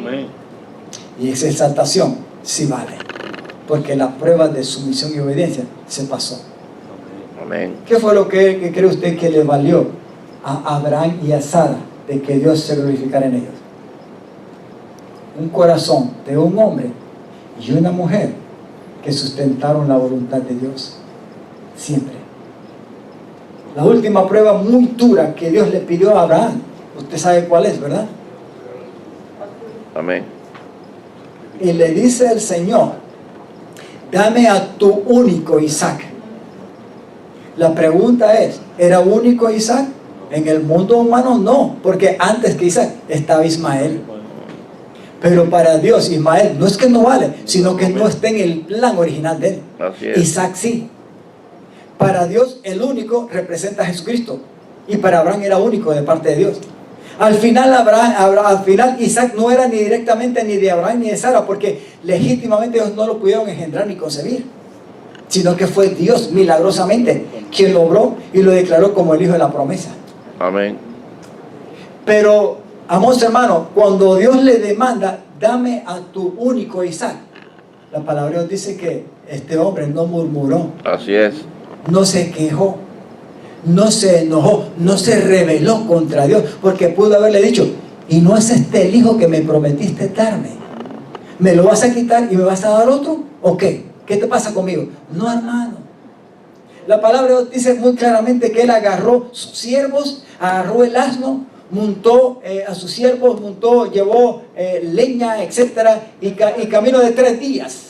S1: Y esa exaltación sí vale, porque la prueba de sumisión y obediencia se pasó.
S2: Amén.
S1: ¿Qué fue lo que cree usted que le valió a Abraham y a Sara de que Dios se glorificara en ellos? Un corazón de un hombre y una mujer que sustentaron la voluntad de Dios siempre. La última prueba muy dura que Dios le pidió a Abraham, usted sabe cuál es, ¿verdad?
S2: Amén.
S1: Y le dice el Señor, dame a tu único Isaac. La pregunta es, ¿era único Isaac? En el mundo humano no, porque antes que Isaac estaba Ismael. Pero para Dios Ismael no es que no vale, sino que no está en el plan original de él.
S2: Así es.
S1: Isaac sí. Para Dios el único representa a Jesucristo, y para Abraham era único de parte de Dios. Al final Isaac no era ni directamente ni de Abraham ni de Sara, porque legítimamente ellos no lo pudieron engendrar ni concebir, sino que fue Dios milagrosamente quien lo obró y lo declaró como el hijo de la promesa.
S2: Amén.
S1: Pero, amados hermanos, cuando Dios le demanda, dame a tu único Isaac, la palabra de Dios dice que este hombre no murmuró,
S2: Así es.
S1: no se quejó, no se enojó, no se rebeló contra Dios, porque pudo haberle dicho, y no es este el hijo que me prometiste darme, ¿me lo vas a quitar y me vas a dar otro? ¿O qué? ¿Qué te pasa conmigo? No, hermano. La palabra de Dios dice muy claramente que él agarró sus siervos, agarró el asno, montó a sus siervos, llevó leña, etcétera, y camino de 3 días,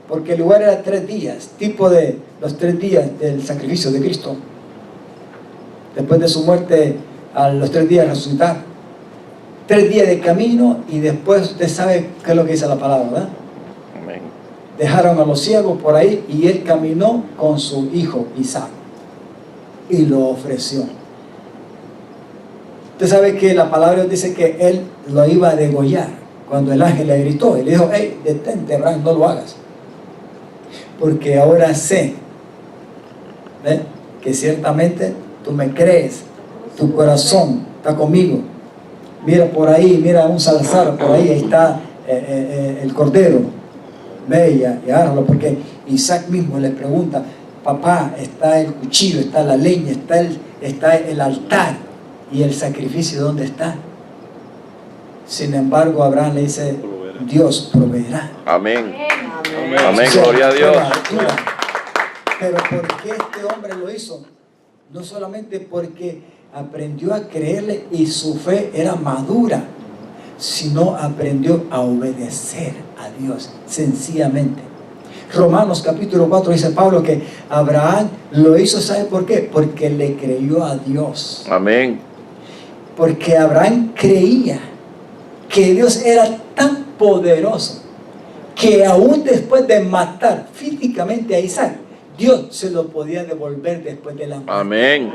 S1: porque el lugar era 3 días, tipo de los 3 días del sacrificio de Cristo. Después de su muerte, a los 3 días resucitar. 3 días de camino, y después usted sabe qué es lo que dice la palabra, ¿verdad?
S2: Amén.
S1: Dejaron a los siervos por ahí y él caminó con su hijo Isaac y lo ofreció. Usted sabe que la palabra dice que él lo iba a degollar cuando el ángel le gritó y le dijo, hey, detente, Abraham, no lo hagas, porque ahora sé, ¿ve?, que ciertamente tú me crees, tu corazón está conmigo. Mira por ahí, mira un salzar por ahí, ahí está el cordero, ve y agárralo, porque Isaac mismo le pregunta, papá, está el cuchillo, está la leña, está el altar, y el sacrificio, ¿dónde está? Sin embargo, Abraham le dice, Dios proveerá.
S2: Amén.
S3: Amén.
S2: Amén.
S1: O sea,
S2: Gloria a Dios.
S1: Pero ¿por qué este hombre lo hizo? No solamente porque aprendió a creerle y su fe era madura, sino aprendió a obedecer a Dios sencillamente. Romanos capítulo 4 dice Pablo que Abraham lo hizo, ¿sabe por qué? Porque le creyó a Dios.
S2: Amén.
S1: Porque Abraham creía que Dios era tan poderoso que aún después de matar físicamente a Isaac, Dios se lo podía devolver después de la muerte.
S2: Amén.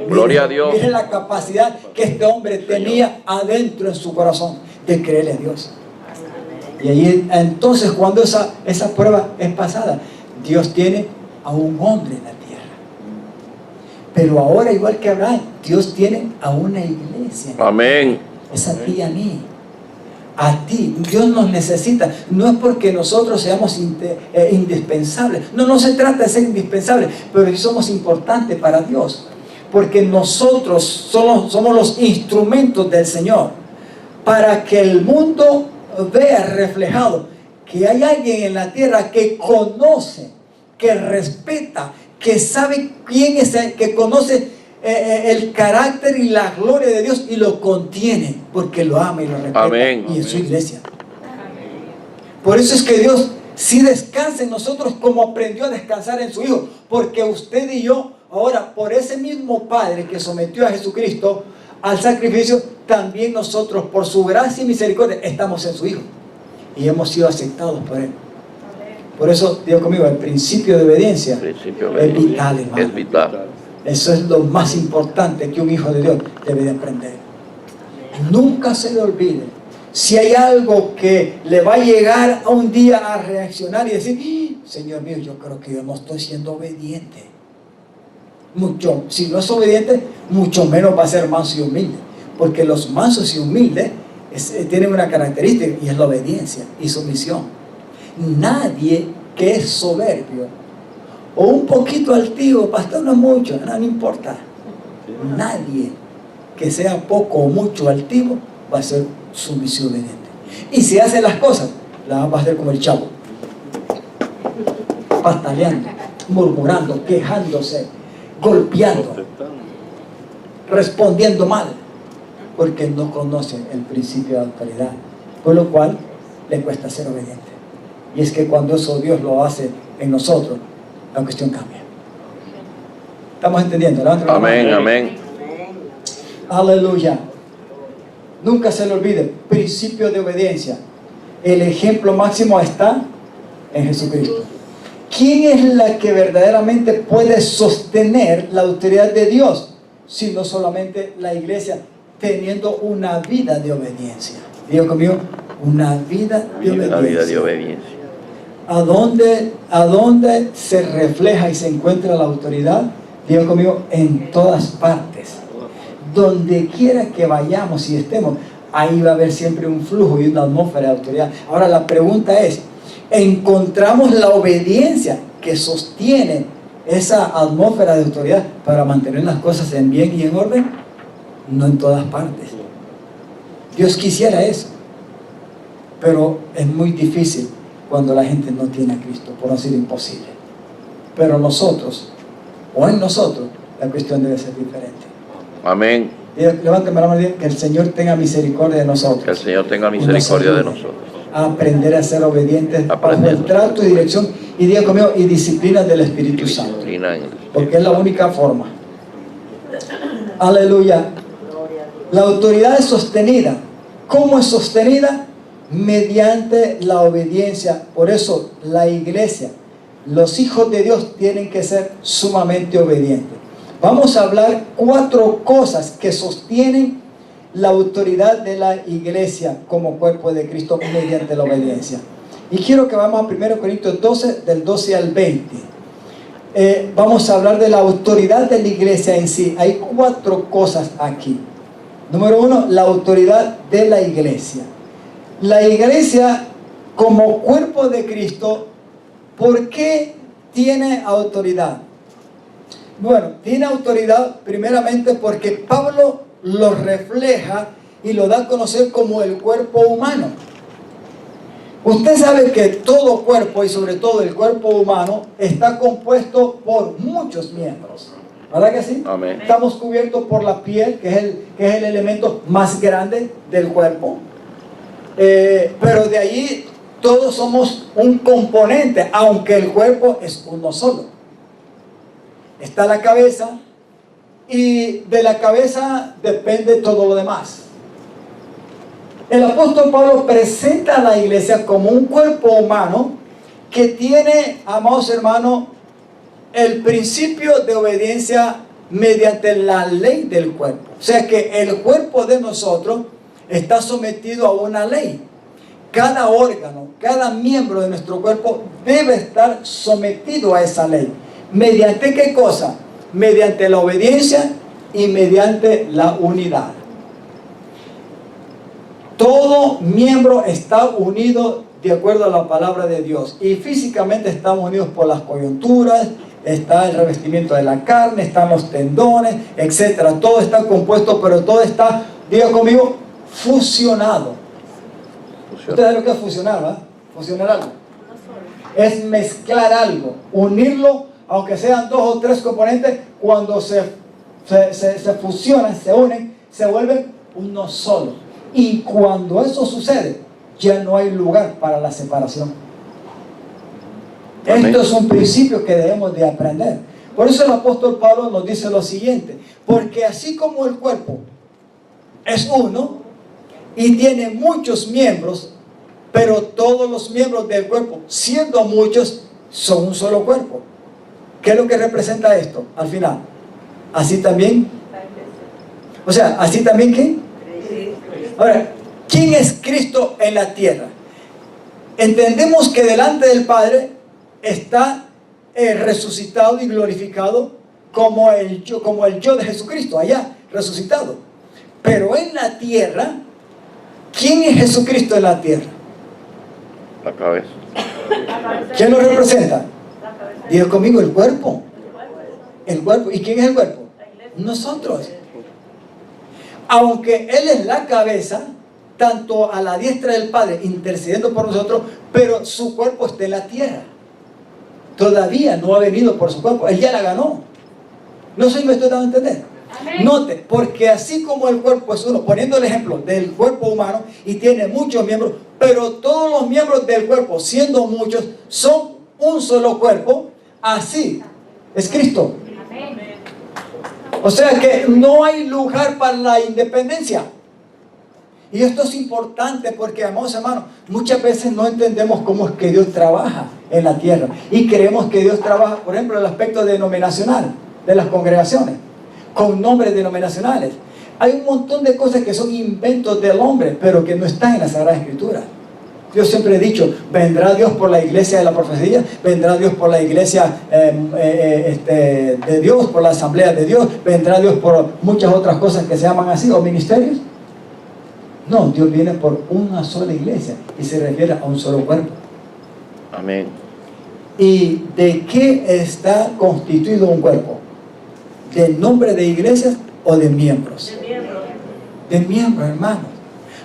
S2: Gloria a Dios.
S1: Mire la capacidad que este hombre tenía adentro en su corazón de creerle a Dios. Y ahí entonces, cuando esa prueba es pasada, Dios tiene a un hombre en la tierra. Pero ahora, igual que Abraham, Dios tiene a una iglesia.
S2: Amén.
S1: Es a ti y a mí. A ti. Dios nos necesita. No es porque nosotros seamos indispensables. No se trata de ser indispensables, pero sí somos importantes para Dios. Porque nosotros somos los instrumentos del Señor. Para que el mundo vea reflejado que hay alguien en la tierra que conoce, que respeta, que sabe quién es él, que conoce el carácter y la gloria de Dios y lo contiene porque lo ama y lo respeta.
S2: Amén.
S1: Y en su iglesia. Por eso es que Dios sí descansa en nosotros como aprendió a descansar en su Hijo, porque usted y yo ahora, por ese mismo Padre que sometió a Jesucristo al sacrificio, también nosotros por su gracia y misericordia estamos en su Hijo y hemos sido aceptados por Él. Por eso, digo conmigo, el principio de obediencia es vital, hermano.
S2: Es vital.
S1: Eso es lo más importante que un hijo de Dios debe de aprender. Nunca se le olvide. Si hay algo que le va a llegar a un día a reaccionar y decir, Señor mío, yo creo que yo no estoy siendo obediente. Si no es obediente, mucho menos va a ser manso y humilde. Porque los mansos y humildes tienen una característica y es la obediencia y sumisión. Nadie que es soberbio o un poquito altivo, pastor, no mucho, no importa. Nadie que sea poco o mucho altivo va a ser sumiso y obediente. Y si hace las cosas, las va a hacer como el chavo, pataleando, murmurando, quejándose, golpeando, respondiendo mal, porque no conoce el principio de autoridad, por lo cual le cuesta ser obediente. Y es que cuando eso Dios lo hace en nosotros, la cuestión cambia. ¿Estamos entendiendo?
S2: Amén, amén.
S1: Aleluya. Nunca se le olvide, principio de obediencia. El ejemplo máximo está en Jesucristo. ¿Quién es la que verdaderamente puede sostener la autoridad de Dios? Si no solamente la iglesia, teniendo una vida de obediencia. Digo conmigo, una vida de obediencia.
S2: Una vida de obediencia.
S1: ¿A dónde se refleja y se encuentra la autoridad? Digo conmigo, en todas partes. Donde quiera que vayamos y estemos, ahí va a haber siempre un flujo y una atmósfera de autoridad. Ahora la pregunta es, ¿encontramos la obediencia que sostiene esa atmósfera de autoridad para mantener las cosas en bien y en orden? No en todas partes. Dios quisiera eso, pero es muy difícil cuando la gente no tiene a Cristo, por no decir imposible. Pero nosotros, o en nosotros, la cuestión debe ser diferente.
S2: Amén.
S1: Levántame la mano y diga, que el Señor tenga misericordia de nosotros.
S2: Que el Señor tenga misericordia de nosotros.
S1: A aprender a ser obedientes bajo el trato y dirección, y diga conmigo, y disciplina del Espíritu Santo. Porque es la única forma. Aleluya. La autoridad es sostenida. ¿Cómo es sostenida? Mediante la obediencia. Por eso la iglesia, los hijos de Dios tienen que ser sumamente obedientes. Vamos a hablar 4 cosas que sostienen la autoridad de la iglesia como cuerpo de Cristo mediante la obediencia. Y quiero que vamos a 1 Corintios 12, del 12 al 20. Vamos a hablar de la autoridad de la iglesia en sí. Hay 4 cosas aquí. Número 1, la autoridad de la iglesia. La iglesia como cuerpo de Cristo, ¿por qué tiene autoridad? Bueno, tiene autoridad primeramente porque Pablo lo refleja y lo da a conocer como el cuerpo humano. Usted sabe que todo cuerpo, y sobre todo el cuerpo humano, está compuesto por muchos miembros. ¿Verdad que sí?
S2: Amén.
S1: Estamos cubiertos por la piel, que es el elemento más grande del cuerpo. Pero de allí todos somos un componente, aunque el cuerpo es uno solo. Está la cabeza, y de la cabeza depende todo lo demás. El apóstol Pablo presenta a la iglesia como un cuerpo humano que tiene, amados hermanos, el principio de obediencia mediante la ley del cuerpo. O sea que el cuerpo de nosotros está sometido a una ley. Cada órgano, cada miembro de nuestro cuerpo debe estar sometido a esa ley. ¿Mediante qué cosa? Mediante la obediencia y mediante la unidad. Todo miembro está unido de acuerdo a la palabra de Dios. Y físicamente estamos unidos por las coyunturas, está el revestimiento de la carne, están los tendones, etc. Todo está compuesto, pero todo está, diga conmigo, fusionado. ¿Ustedes saben lo que es fusionar, verdad? Fusionar algo. Es mezclar algo, unirlo, aunque sean 2 o 3 componentes, cuando se fusionan, se unen, se vuelven uno solo. Y cuando eso sucede, ya no hay lugar para la separación.
S2: Amén.
S1: Esto es un principio que debemos de aprender. Por eso el apóstol Pablo nos dice lo siguiente: porque así como el cuerpo es uno y tiene muchos miembros, pero todos los miembros del cuerpo, siendo muchos, son un solo cuerpo. ¿Qué es lo que representa esto al final? Así también. O sea, así también ¿qué? Ahora, ¿quién es Cristo en la tierra? Entendemos que delante del Padre está resucitado y glorificado como el yo de Jesucristo, allá resucitado. Pero en la tierra, ¿quién es Jesucristo en la tierra?
S2: La cabeza.
S1: ¿Quién lo representa? Diga conmigo, el cuerpo. El cuerpo. ¿Y quién es el cuerpo? Nosotros. Aunque Él es la cabeza, tanto a la diestra del Padre, intercediendo por nosotros, pero su cuerpo está en la tierra. Todavía no ha venido por su cuerpo. Él ya la ganó. No sé si me estoy dando a entender.
S3: Amén.
S1: Note, porque así como el cuerpo es uno, poniendo el ejemplo del cuerpo humano y tiene muchos miembros, pero todos los miembros del cuerpo, siendo muchos, son un solo cuerpo, así es Cristo.
S3: Amén.
S1: O sea que no hay lugar para la independencia. Y esto es importante porque, amados hermanos, muchas veces no entendemos cómo es que Dios trabaja en la tierra. Y creemos que Dios trabaja, por ejemplo, el aspecto denominacional de las congregaciones, con nombres denominacionales. Hay un montón de cosas que son inventos del hombre, pero que no están en la Sagrada Escritura. Yo siempre he dicho, vendrá Dios por la iglesia de la profecía, vendrá Dios por la iglesia de Dios, por la asamblea de Dios, vendrá Dios por muchas otras cosas que se llaman así, o ministerios. No, Dios viene por una sola iglesia y se refiere a un solo cuerpo.
S2: Amén.
S1: ¿Y de qué está constituido un cuerpo? ¿Del nombre de iglesias o de miembros? De miembros, hermanos.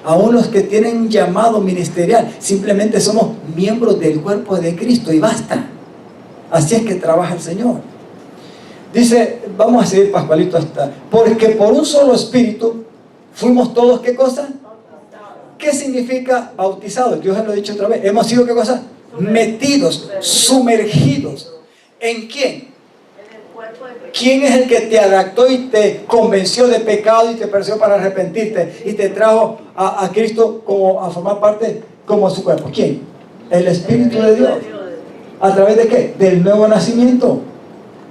S1: Aún los que tienen un llamado ministerial, simplemente somos miembros del cuerpo de Cristo y basta. Así es que trabaja el Señor. Dice, vamos a seguir Pascualito hasta, porque por un solo espíritu fuimos todos, ¿qué cosa? ¿Qué significa bautizados? Yo os lo he dicho otra vez. Hemos sido, ¿qué cosa? Metidos, sumergidos. ¿En quién? ¿Quién es el que te adaptó y te convenció de pecado y te persiguió para arrepentirte y te trajo a Cristo como a formar parte como su cuerpo? ¿Quién? El Espíritu de Dios. ¿A través de qué? Del nuevo nacimiento.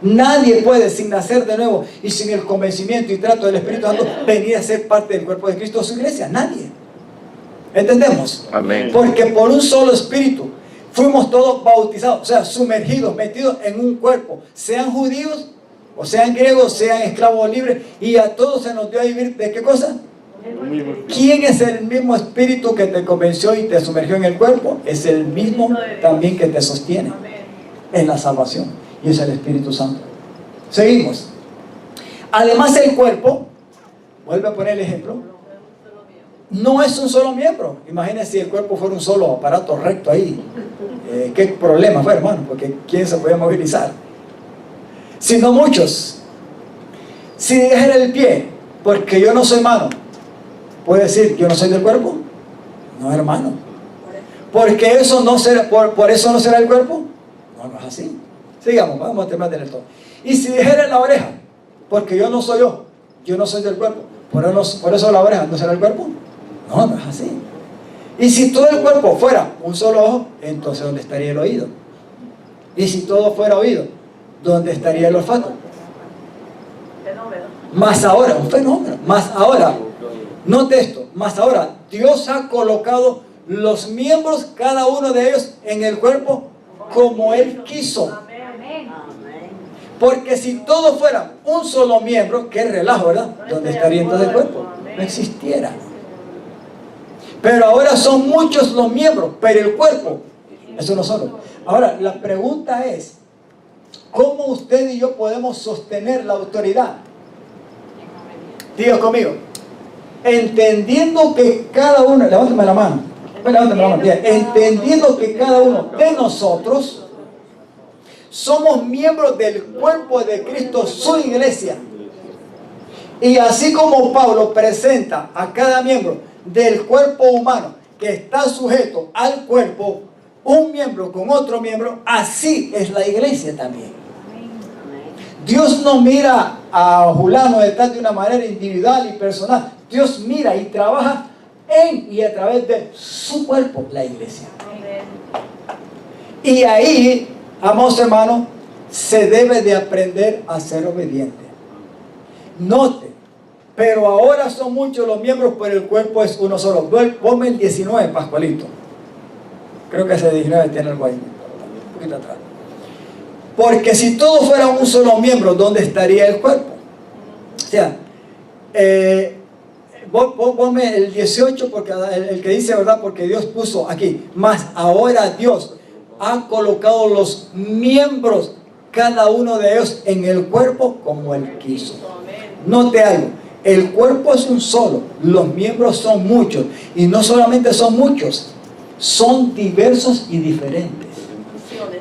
S1: Nadie puede, sin nacer de nuevo y sin el convencimiento y trato del Espíritu Santo, venir a ser parte del cuerpo de Cristo o su iglesia. Nadie. ¿Entendemos?
S2: Amén.
S1: Porque por un solo Espíritu fuimos todos bautizados, o sea, sumergidos, metidos en un cuerpo, sean judíos o sean griegos, sean esclavos o libres, y a todos se nos dio a vivir ¿de qué cosa? ¿Quién es el mismo Espíritu que te convenció y te sumergió en el cuerpo? Es el mismo también que te sostiene en la salvación, y es el Espíritu Santo. Seguimos. Además, el cuerpo, vuelve a poner el ejemplo, no es un solo miembro. Imagínense si el cuerpo fuera un solo aparato recto ahí. ¿Qué problema fue, hermano? Porque ¿quién se podía movilizar? Sino muchos. Si dijera el pie, porque yo no soy mano, ¿puede decir yo no soy del cuerpo? No, hermano. Porque eso no será, por eso no será el cuerpo. No, no es así. Sigamos, vamos a terminar de leer todo. Y si dijera la oreja, porque yo no soy yo no soy del cuerpo, por eso la oreja no será el cuerpo. No, no es así. Y si todo el cuerpo fuera un solo ojo, entonces ¿dónde estaría el oído? Y si todo fuera oído, ¿dónde estaría el olfato? Más ahora, un fenómeno, más ahora, note esto, más ahora, Dios ha colocado los miembros, cada uno de ellos, en el cuerpo como Él quiso. Porque si todos fueran un solo miembro, qué relajo, ¿verdad? ¿Dónde estaría entonces el cuerpo? No existiera. Pero ahora son muchos los miembros, pero el cuerpo es uno solo. Ahora, la pregunta es, ¿cómo usted y yo podemos sostener la autoridad? Diga conmigo, entendiendo que cada uno, levántame la mano, entendiendo que cada uno de nosotros somos miembros del cuerpo de Cristo, su iglesia. Y así como Pablo presenta a cada miembro del cuerpo humano que está sujeto al cuerpo, un miembro con otro miembro, así es la iglesia también. Dios no mira a Julano de tal de una manera individual y personal. Dios mira y trabaja en y a través de su cuerpo, la iglesia. Y ahí, amados hermanos, se debe de aprender a ser obediente. Note, pero ahora son muchos los miembros, pero el cuerpo es uno solo. Ponme el 19, Pascualito. Creo que ese 19 tiene algo ahí, un poquito atrás. Porque si todos fueran un solo miembro, ¿dónde estaría el cuerpo? O sea, ponme el 18, porque el que dice, ¿verdad? Porque Dios puso aquí, más ahora Dios ha colocado los miembros, cada uno de ellos, en el cuerpo como Él quiso. Note algo, el cuerpo es un solo, los miembros son muchos, y no solamente son muchos, son diversos y diferentes.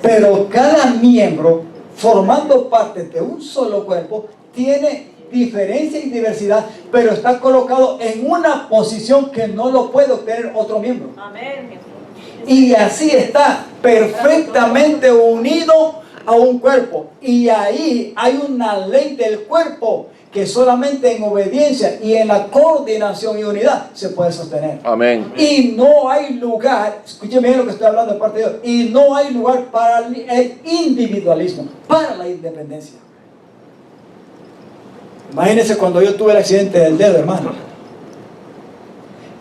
S1: Pero cada miembro, formando parte de un solo cuerpo, tiene diferencia y diversidad, pero está colocado en una posición que no lo puede obtener otro miembro. Y así está perfectamente unido a un cuerpo. Y ahí hay una ley del cuerpo que solamente en obediencia y en la coordinación y unidad se puede sostener.
S2: Amén.
S1: Y no hay lugar, escúcheme bien lo que estoy hablando de parte de Dios, y no hay lugar para el individualismo, para la independencia. Imagínense cuando yo tuve el accidente del dedo, hermano.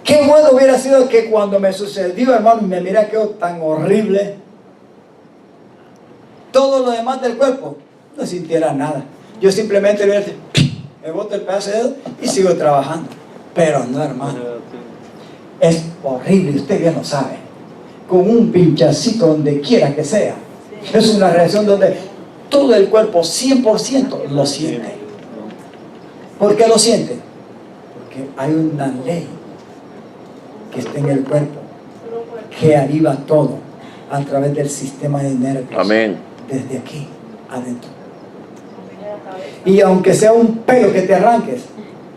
S1: Qué bueno hubiera sido que cuando me sucedió, hermano, me miré quedó tan horrible, todo lo demás del cuerpo no sintiera nada. Yo simplemente me boto el pedazo de dedo y sigo trabajando. Pero no, hermano, es horrible, usted ya lo sabe, con un pinchacito donde quiera que sea. Es una reacción donde todo el cuerpo 100% lo siente. ¿Por qué lo siente? Porque hay una ley que está en el cuerpo que aviva todo a través del sistema de nervios.
S2: Amén.
S1: Desde aquí adentro. Y aunque sea un pelo que te arranques,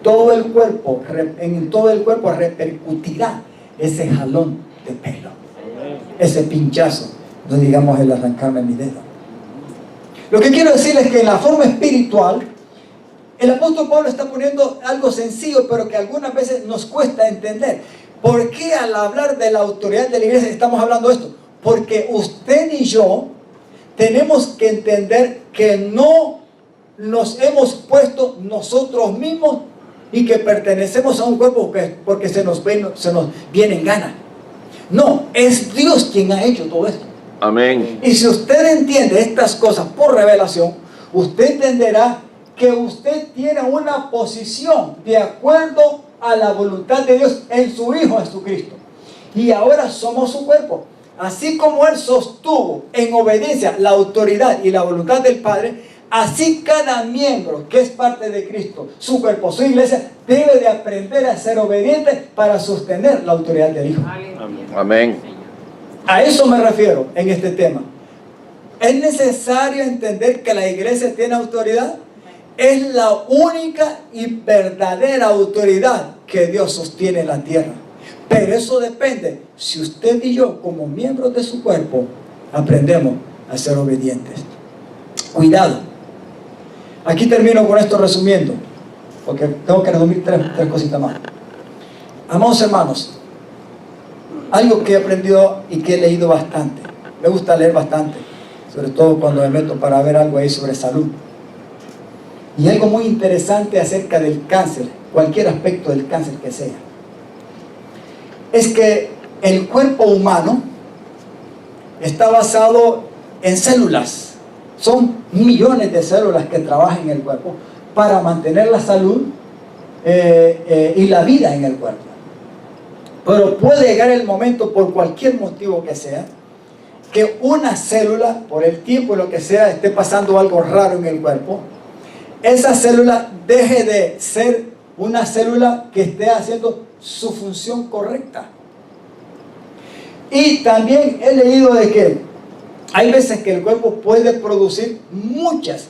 S1: todo el cuerpo, en todo el cuerpo repercutirá ese jalón de pelo, ese pinchazo, no digamos el arrancarme mi dedo. Lo que quiero decir es que en la forma espiritual, el apóstol Pablo está poniendo algo sencillo, pero que algunas veces nos cuesta entender. ¿Por qué al hablar de la autoridad de la iglesia estamos hablando de esto? Porque usted y yo tenemos que entender que no nos hemos puesto nosotros mismos y que pertenecemos a un cuerpo porque se nos viene en gana. No, es Dios quien ha hecho todo esto.
S2: Amén.
S1: Y si usted entiende estas cosas por revelación, usted entenderá que usted tiene una posición de acuerdo a la voluntad de Dios en su Hijo Jesucristo. Y ahora somos su cuerpo. Así como Él sostuvo en obediencia la autoridad y la voluntad del Padre, así cada miembro que es parte de Cristo, su cuerpo, su iglesia, debe de aprender a ser obediente para sostener la autoridad del Hijo.
S2: Amén.
S1: A eso me refiero en este tema. ¿Es necesario entender que la iglesia tiene autoridad? Es la única y verdadera autoridad que Dios sostiene en la tierra. Pero eso depende si usted y yo, como miembros de su cuerpo, aprendemos a ser obedientes. Cuidado. Aquí termino con esto resumiendo, porque tengo que resumir tres cositas más. Amados hermanos, algo que he aprendido y que he leído bastante. Me gusta leer bastante sobre todo cuando me meto para ver algo ahí sobre salud. Y algo muy interesante acerca del cáncer, cualquier aspecto del cáncer que sea, es que el cuerpo humano está basado en células. Son millones de células que trabajan en el cuerpo para mantener la salud y la vida en el cuerpo. Pero puede llegar el momento, por cualquier motivo que sea, que una célula, por el tiempo y lo que sea, esté pasando algo raro en el cuerpo. Esa célula deje de ser una célula que esté haciendo su función correcta. Y también he leído de que hay veces que el cuerpo puede producir muchas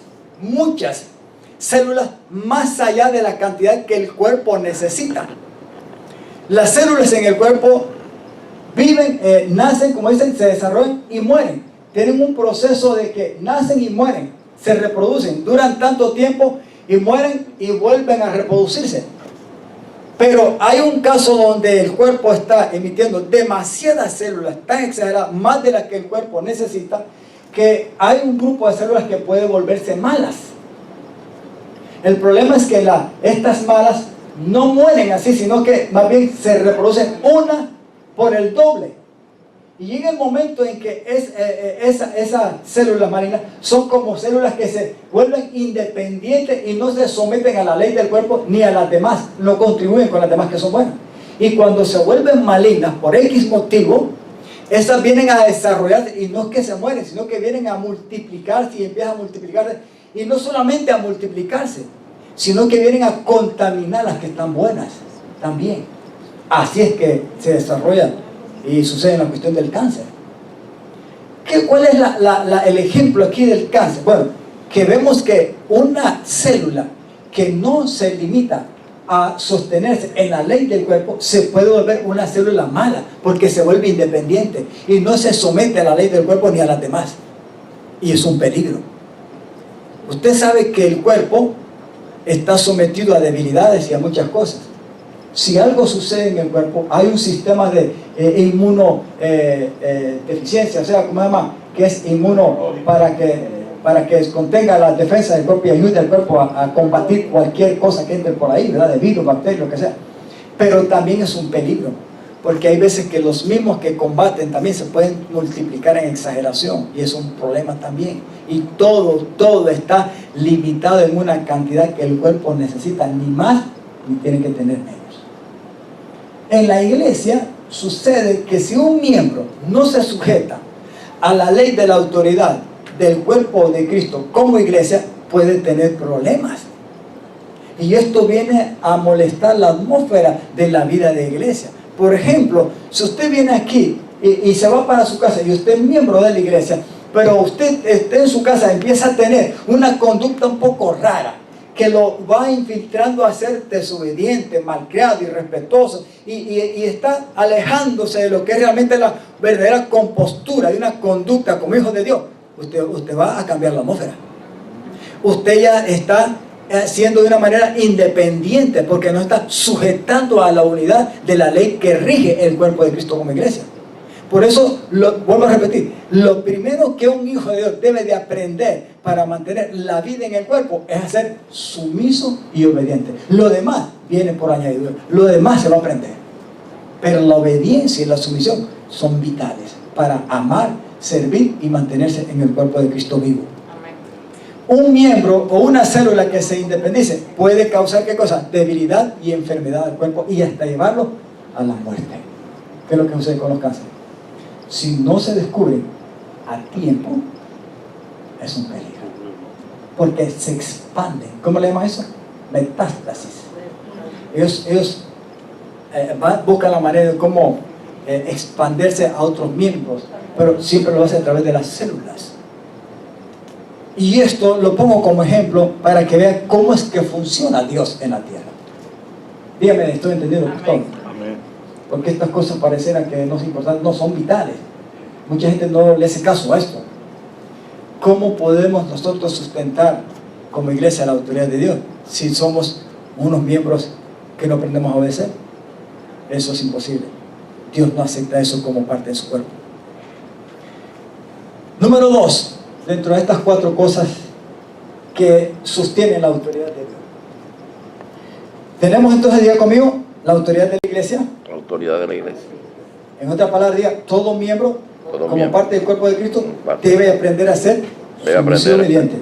S1: células más allá de la cantidad que el cuerpo necesita. Las células en el cuerpo viven, nacen, como dicen, se desarrollan y mueren. Tienen un proceso de que nacen y mueren, se reproducen, duran tanto tiempo y mueren y vuelven a reproducirse. Pero hay un caso donde el cuerpo está emitiendo demasiadas células, tan exageradas, más de las que el cuerpo necesita, que hay un grupo de células que puede volverse malas. El problema es que estas malas no mueren así, sino que más bien se reproducen una por el doble. Y llega el momento en que esas células malignas son como células que se vuelven independientes y no se someten a la ley del cuerpo ni a las demás, no contribuyen con las demás que son buenas. Y cuando se vuelven malignas por X motivo, esas vienen a desarrollarse, y no es que se mueren, sino que vienen a multiplicarse y empiezan a multiplicarse. Y no solamente a multiplicarse, sino que vienen a contaminar las que están buenas también. Así es que se desarrolla y sucede en la cuestión del cáncer. ¿Cuál es el ejemplo aquí del cáncer? Bueno, que vemos que una célula que no se limita a sostenerse en la ley del cuerpo se puede volver una célula mala, porque se vuelve independiente y no se somete a la ley del cuerpo ni a las demás, y es un peligro. Usted sabe que el cuerpo está sometido a debilidades y a muchas cosas. Si algo sucede en el cuerpo, hay un sistema de inmunodeficiencia, o sea, ¿cómo se llama? Que es inmuno para que contenga las defensas del cuerpo y ayude al cuerpo a combatir cualquier cosa que entre por ahí, ¿verdad? De virus, bacterias, lo que sea. Pero también es un peligro, porque hay veces que los mismos que combaten también se pueden multiplicar en exageración, y es un problema también. Y todo está limitado en una cantidad que el cuerpo necesita, ni más ni tiene que tener menos. En la iglesia sucede que si un miembro no se sujeta a la ley de la autoridad del cuerpo de Cristo como iglesia, puede tener problemas. Y esto viene a molestar la atmósfera de la vida de iglesia. Por ejemplo, si usted viene aquí y se va para su casa y usted es miembro de la iglesia, pero usted en su casa empieza a tener una conducta un poco rara, que lo va infiltrando a ser desobediente, malcriado, irrespetuoso, y está alejándose de lo que es realmente la verdadera compostura de una conducta como hijo de Dios, usted va a cambiar la atmósfera. Usted ya está siendo de una manera independiente, porque no está sujetando a la unidad de la ley que rige el cuerpo de Cristo como iglesia. Por eso, vuelvo a repetir, lo primero que un hijo de Dios debe de aprender para mantener la vida en el cuerpo es a ser sumiso y obediente. Lo demás viene por añadidura, lo demás se va a aprender. Pero la obediencia y la sumisión son vitales para amar, servir y mantenerse en el cuerpo de Cristo vivo. Un miembro o una célula que se independice puede causar ¿qué cosa? Debilidad y enfermedad del cuerpo, y hasta llevarlo a la muerte. ¿Qué es lo que sucede con los cánceres? Si no se descubre a tiempo, es un peligro, porque se expanden. ¿Cómo le llaman eso? Metástasis. Ellos buscan la manera de cómo expandirse a otros miembros, pero siempre lo hacen a través de las células. Y esto lo pongo como ejemplo para que vean cómo es que funciona Dios en la tierra. Dígame, ¿estoy entendiendo? Amén. Porque estas cosas parecieran que no son importantes, no son vitales. Mucha gente no le hace caso a esto. ¿Cómo podemos nosotros sustentar como iglesia la autoridad de Dios si somos unos miembros que no aprendemos a obedecer? Eso es imposible. Dios no acepta eso como parte de su cuerpo. Número 2. dentro de estas 4 cosas que sostienen la autoridad de Dios. Tenemos entonces, diga conmigo, la autoridad de la iglesia.
S2: La autoridad de la iglesia.
S1: En otras palabras, diga, todo miembro, como
S2: miembro,
S1: parte del cuerpo de Cristo, debe aprender a ser sumiso y obediente.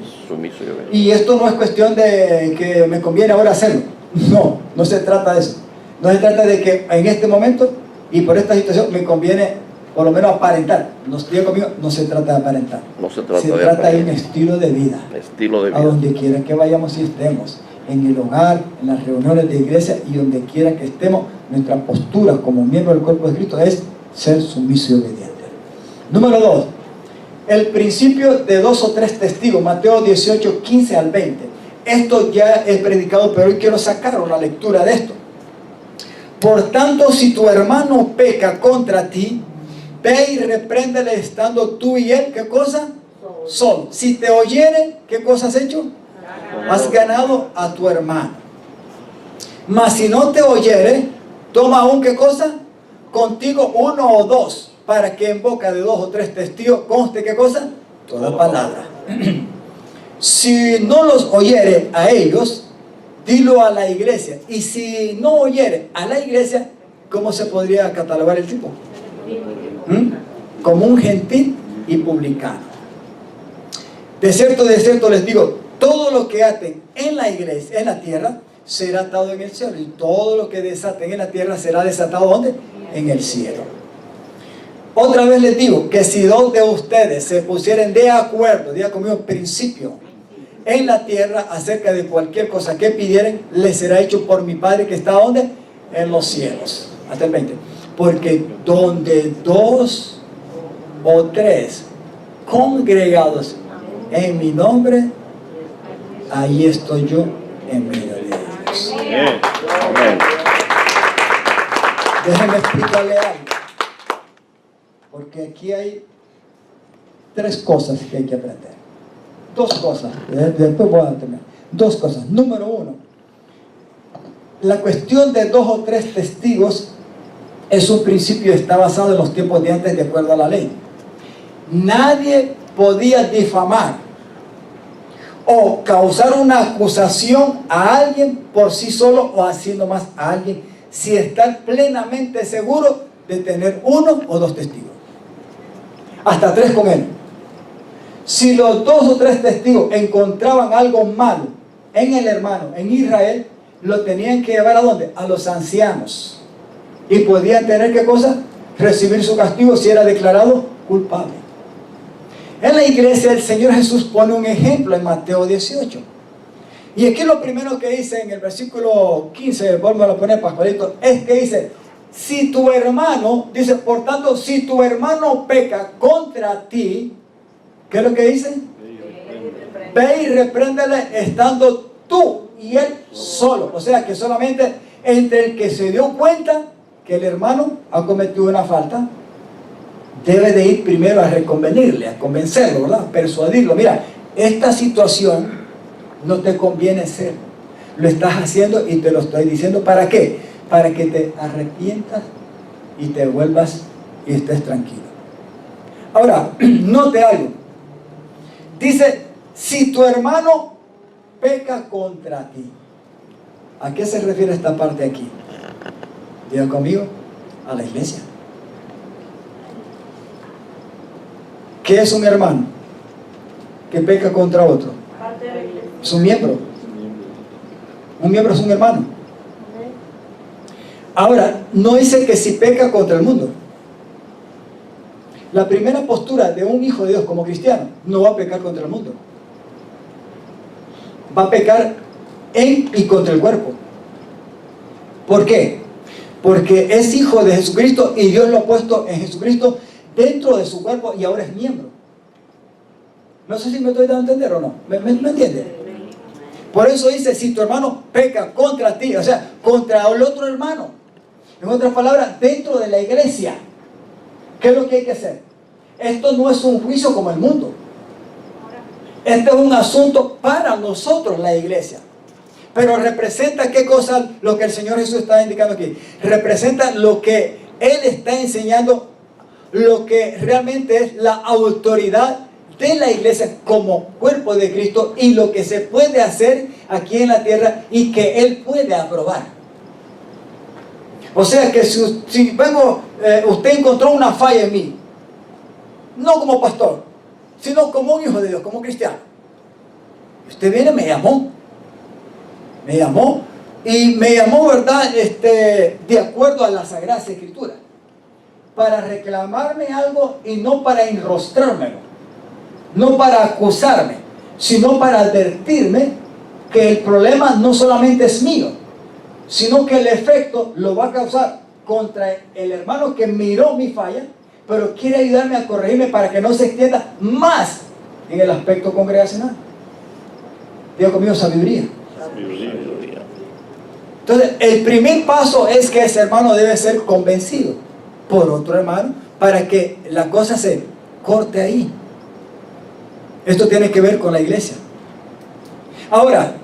S1: Y esto no es cuestión de que me conviene ahora hacerlo. No, no se trata de eso. No se trata de que en este momento y por esta situación me conviene por lo menos aparentar. No, diga conmigo, no se trata de aparentar.
S2: No se trata
S1: se trata de un estilo de vida.
S2: Estilo de vida.
S1: A donde quiera que vayamos y estemos. En el hogar, en las reuniones de iglesia y donde quiera que estemos, nuestra postura como miembro del cuerpo de Cristo es ser sumiso y obediente. Número 2, el principio de 2 o 3 testigos, Mateo 18, 15 al 20. Esto ya he predicado, pero hoy quiero sacar una lectura de esto. Por tanto, si tu hermano peca contra ti, ve y repréndele estando tú y él, ¿qué cosa? Solo. Si te oyere, ¿qué cosa has hecho? Has ganado a tu hermano. Mas si no te oyere, toma aún, ¿qué cosa? Contigo 1 o 2, para que en boca de 2 o 3 testigos conste, ¿qué cosa? Toda palabra. Si no los oyere a ellos, dilo a la iglesia. Y si no oyere a la iglesia, ¿cómo se podría catalogar el tipo? Como un gentil y publicano. De cierto les digo, todo lo que aten en la iglesia, en la tierra, será atado en el cielo. Y todo lo que desaten en la tierra será desatado, ¿dónde? En el cielo. Otra vez les digo que si 2 de ustedes se pusieren de acuerdo, diga conmigo, principio, en la tierra acerca de cualquier cosa que pidieren, les será hecho por mi Padre que está ¿dónde? En los cielos. Hasta el 20. Porque donde 2 o 3 congregados en mi nombre, ahí estoy yo en medio de ellos.
S2: Amén.
S1: Déjenme explicarle algo. Porque aquí hay 3 cosas que hay que aprender. 2 cosas. Después voy a terminar. 2 cosas. Número 1. La cuestión de 2 o 3 testigos es un principio, está basado en los tiempos de antes de acuerdo a la ley. Nadie podía difamar o causar una acusación a alguien por sí solo o haciendo más a alguien si está plenamente seguro de tener 1 o 2 testigos. Hasta 3 con él. Si los 2 o 3 testigos encontraban algo malo en el hermano, en Israel, lo tenían que llevar ¿a dónde? A los ancianos. Y podían tener, ¿qué cosa? Recibir su castigo si era declarado culpable. En la iglesia el Señor Jesús pone un ejemplo en Mateo 18. Y aquí lo primero que dice en el versículo 15, vamos a poner Pascualito, es que dice, si tu hermano, dice, por tanto, si tu hermano peca contra ti, ¿qué es lo que dice? Ve y repréndele estando tú y él solo. O sea que solamente entre el que se dio cuenta que el hermano ha cometido una falta, debe de ir primero a reconvenirle, a convencerlo, ¿verdad? Persuadirlo. Mira, esta situación no te conviene ser. Lo estás haciendo y te lo estoy diciendo. ¿Para qué? Para que te arrepientas y te vuelvas y estés tranquilo. Ahora, note algo. Dice, si tu hermano peca contra ti. ¿A qué se refiere esta parte aquí? Diga conmigo, a la iglesia. ¿Qué es un hermano que peca contra otro? Es un miembro. Un miembro es un hermano. Ahora, no dice que si peca contra el mundo. La primera postura de un hijo de Dios como cristiano no va a pecar contra el mundo. Va a pecar en y contra el cuerpo. ¿Por qué? Porque es hijo de Jesucristo y Dios lo ha puesto en Jesucristo dentro de su cuerpo y ahora es miembro. No sé si me estoy dando a entender o no. ¿Me entiende? Por eso dice, si tu hermano peca contra ti, o sea, contra el otro hermano. En otras palabras, dentro de la iglesia, ¿qué es lo que hay que hacer? Esto no es un juicio como el mundo. Este es un asunto para nosotros, la iglesia. Pero representa qué cosa, lo que el Señor Jesús está indicando aquí. Representa lo que Él está enseñando, lo que realmente es la autoridad de la iglesia como cuerpo de Cristo y lo que se puede hacer aquí en la tierra y que Él puede aprobar. O sea que si vengo, usted encontró una falla en mí, no como pastor, sino como un hijo de Dios, como cristiano. Usted viene, me llamó, ¿verdad? De acuerdo a las Sagradas Escrituras, para reclamarme algo y no para enrostrármelo, no para acusarme, sino para advertirme que el problema no solamente es mío, sino que el efecto lo va a causar contra el hermano que miró mi falla, pero quiere ayudarme a corregirme para que no se extienda más en el aspecto congregacional. Digo conmigo, sabiduría. Entonces, el primer paso es que ese hermano debe ser convencido por otro hermano para que la cosa se corte ahí. Esto tiene que ver con la iglesia. Ahora,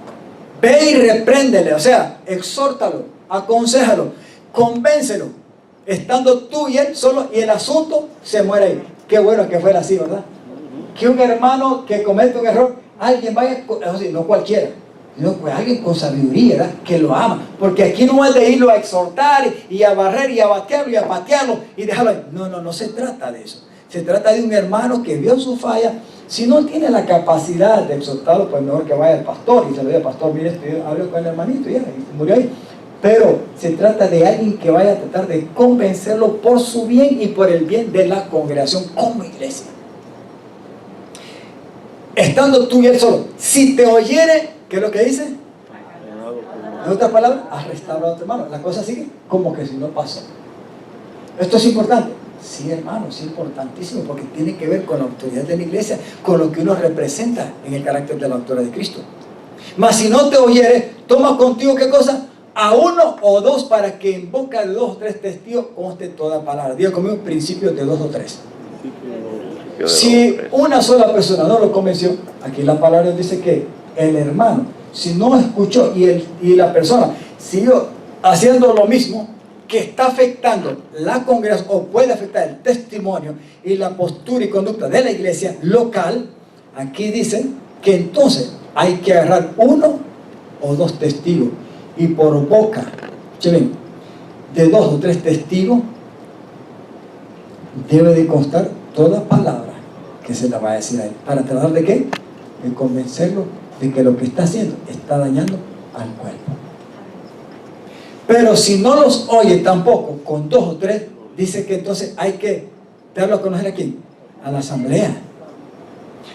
S1: ve y repréndele, o sea, exhórtalo, aconséjalo, convéncelo, estando tú y él solo, y el asunto se muere ahí. Qué bueno que fuera así, ¿verdad? Que un hermano que comete un error, alguien vaya, no cualquiera, sino pues alguien con sabiduría, ¿verdad? Que lo ama, porque aquí no es de irlo a exhortar y a barrer y a batearlo y a patearlo y dejarlo ahí. No se trata de eso. Se trata de un hermano que vio su falla. Si no tiene la capacidad de exhortarlo, pues mejor que vaya al pastor y se lo diga: pastor, mire esto, yo hablo con el hermanito y murió ahí. Pero se trata de alguien que vaya a tratar de convencerlo por su bien y por el bien de la congregación como iglesia. Estando tú y él solo, si te oyere, ¿qué es lo que dice? En otras palabras, has restaurado a tu hermano. La cosa sigue como que si no pasó. Esto es importante. Sí, hermano, es importantísimo, porque tiene que ver con la autoridad de la iglesia, con lo que uno representa en el carácter de la autoridad de Cristo. Mas si no te oyere, toma contigo, ¿qué cosa? A uno o dos, para que en boca de 2 o 3 testigos conste toda palabra. Diga conmigo, principio de 2 o 3. Si una sola persona no lo convenció, aquí la palabra dice que el hermano, si no escuchó y la persona siguió haciendo lo mismo, que está afectando la congregación o puede afectar el testimonio y la postura y conducta de la iglesia local, aquí dicen que entonces hay que agarrar 1 o 2 testigos, y por boca, ¿ven?, de 2 o 3 testigos debe de constar toda palabra que se la va a decir a él. ¿Para tratar de qué? De convencerlo de que lo que está haciendo está dañando al cuerpo. Pero si no los oye tampoco con 2 o 3, dice que entonces hay que darlo a conocer aquí, a la asamblea.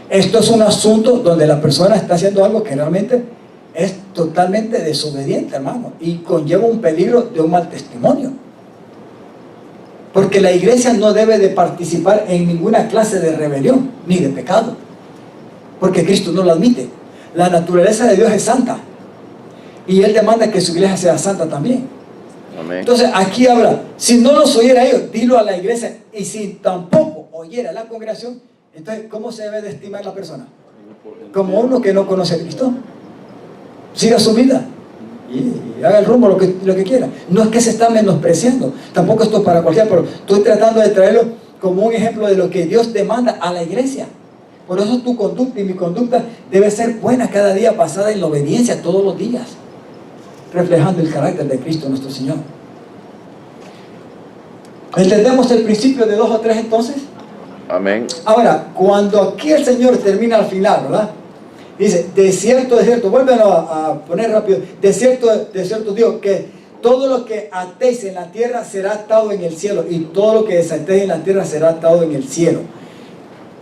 S1: Esto es un asunto donde la persona está haciendo algo que realmente es totalmente desobediente, hermano, y conlleva un peligro de un mal testimonio. Porque la iglesia no debe de participar en ninguna clase de rebelión ni de pecado, porque Cristo no lo admite. La naturaleza de Dios es santa y Él demanda que su iglesia sea santa también.
S2: Amén.
S1: Entonces aquí habla, si no los oyera a ellos, dilo a la iglesia. Y si tampoco oyera a la congregación, entonces ¿cómo se debe de estimar la persona? Como uno que no conoce a Cristo. Siga su vida y haga el rumbo lo que quiera. No es que se está menospreciando, tampoco esto es para cualquiera, pero estoy tratando de traerlo como un ejemplo de lo que Dios demanda a la iglesia. Por eso tu conducta y mi conducta debe ser buena cada día, basada en la obediencia todos los días, reflejando el carácter de Cristo nuestro Señor. ¿Entendemos el principio de 2 o 3 entonces?
S2: Amén.
S1: Ahora, cuando aquí el Señor termina al final, ¿verdad? Dice, de cierto, vuélvelo a poner rápido. De cierto digo que todo lo que atéis en la tierra será atado en el cielo, y todo lo que desatéis en la tierra será atado en el cielo.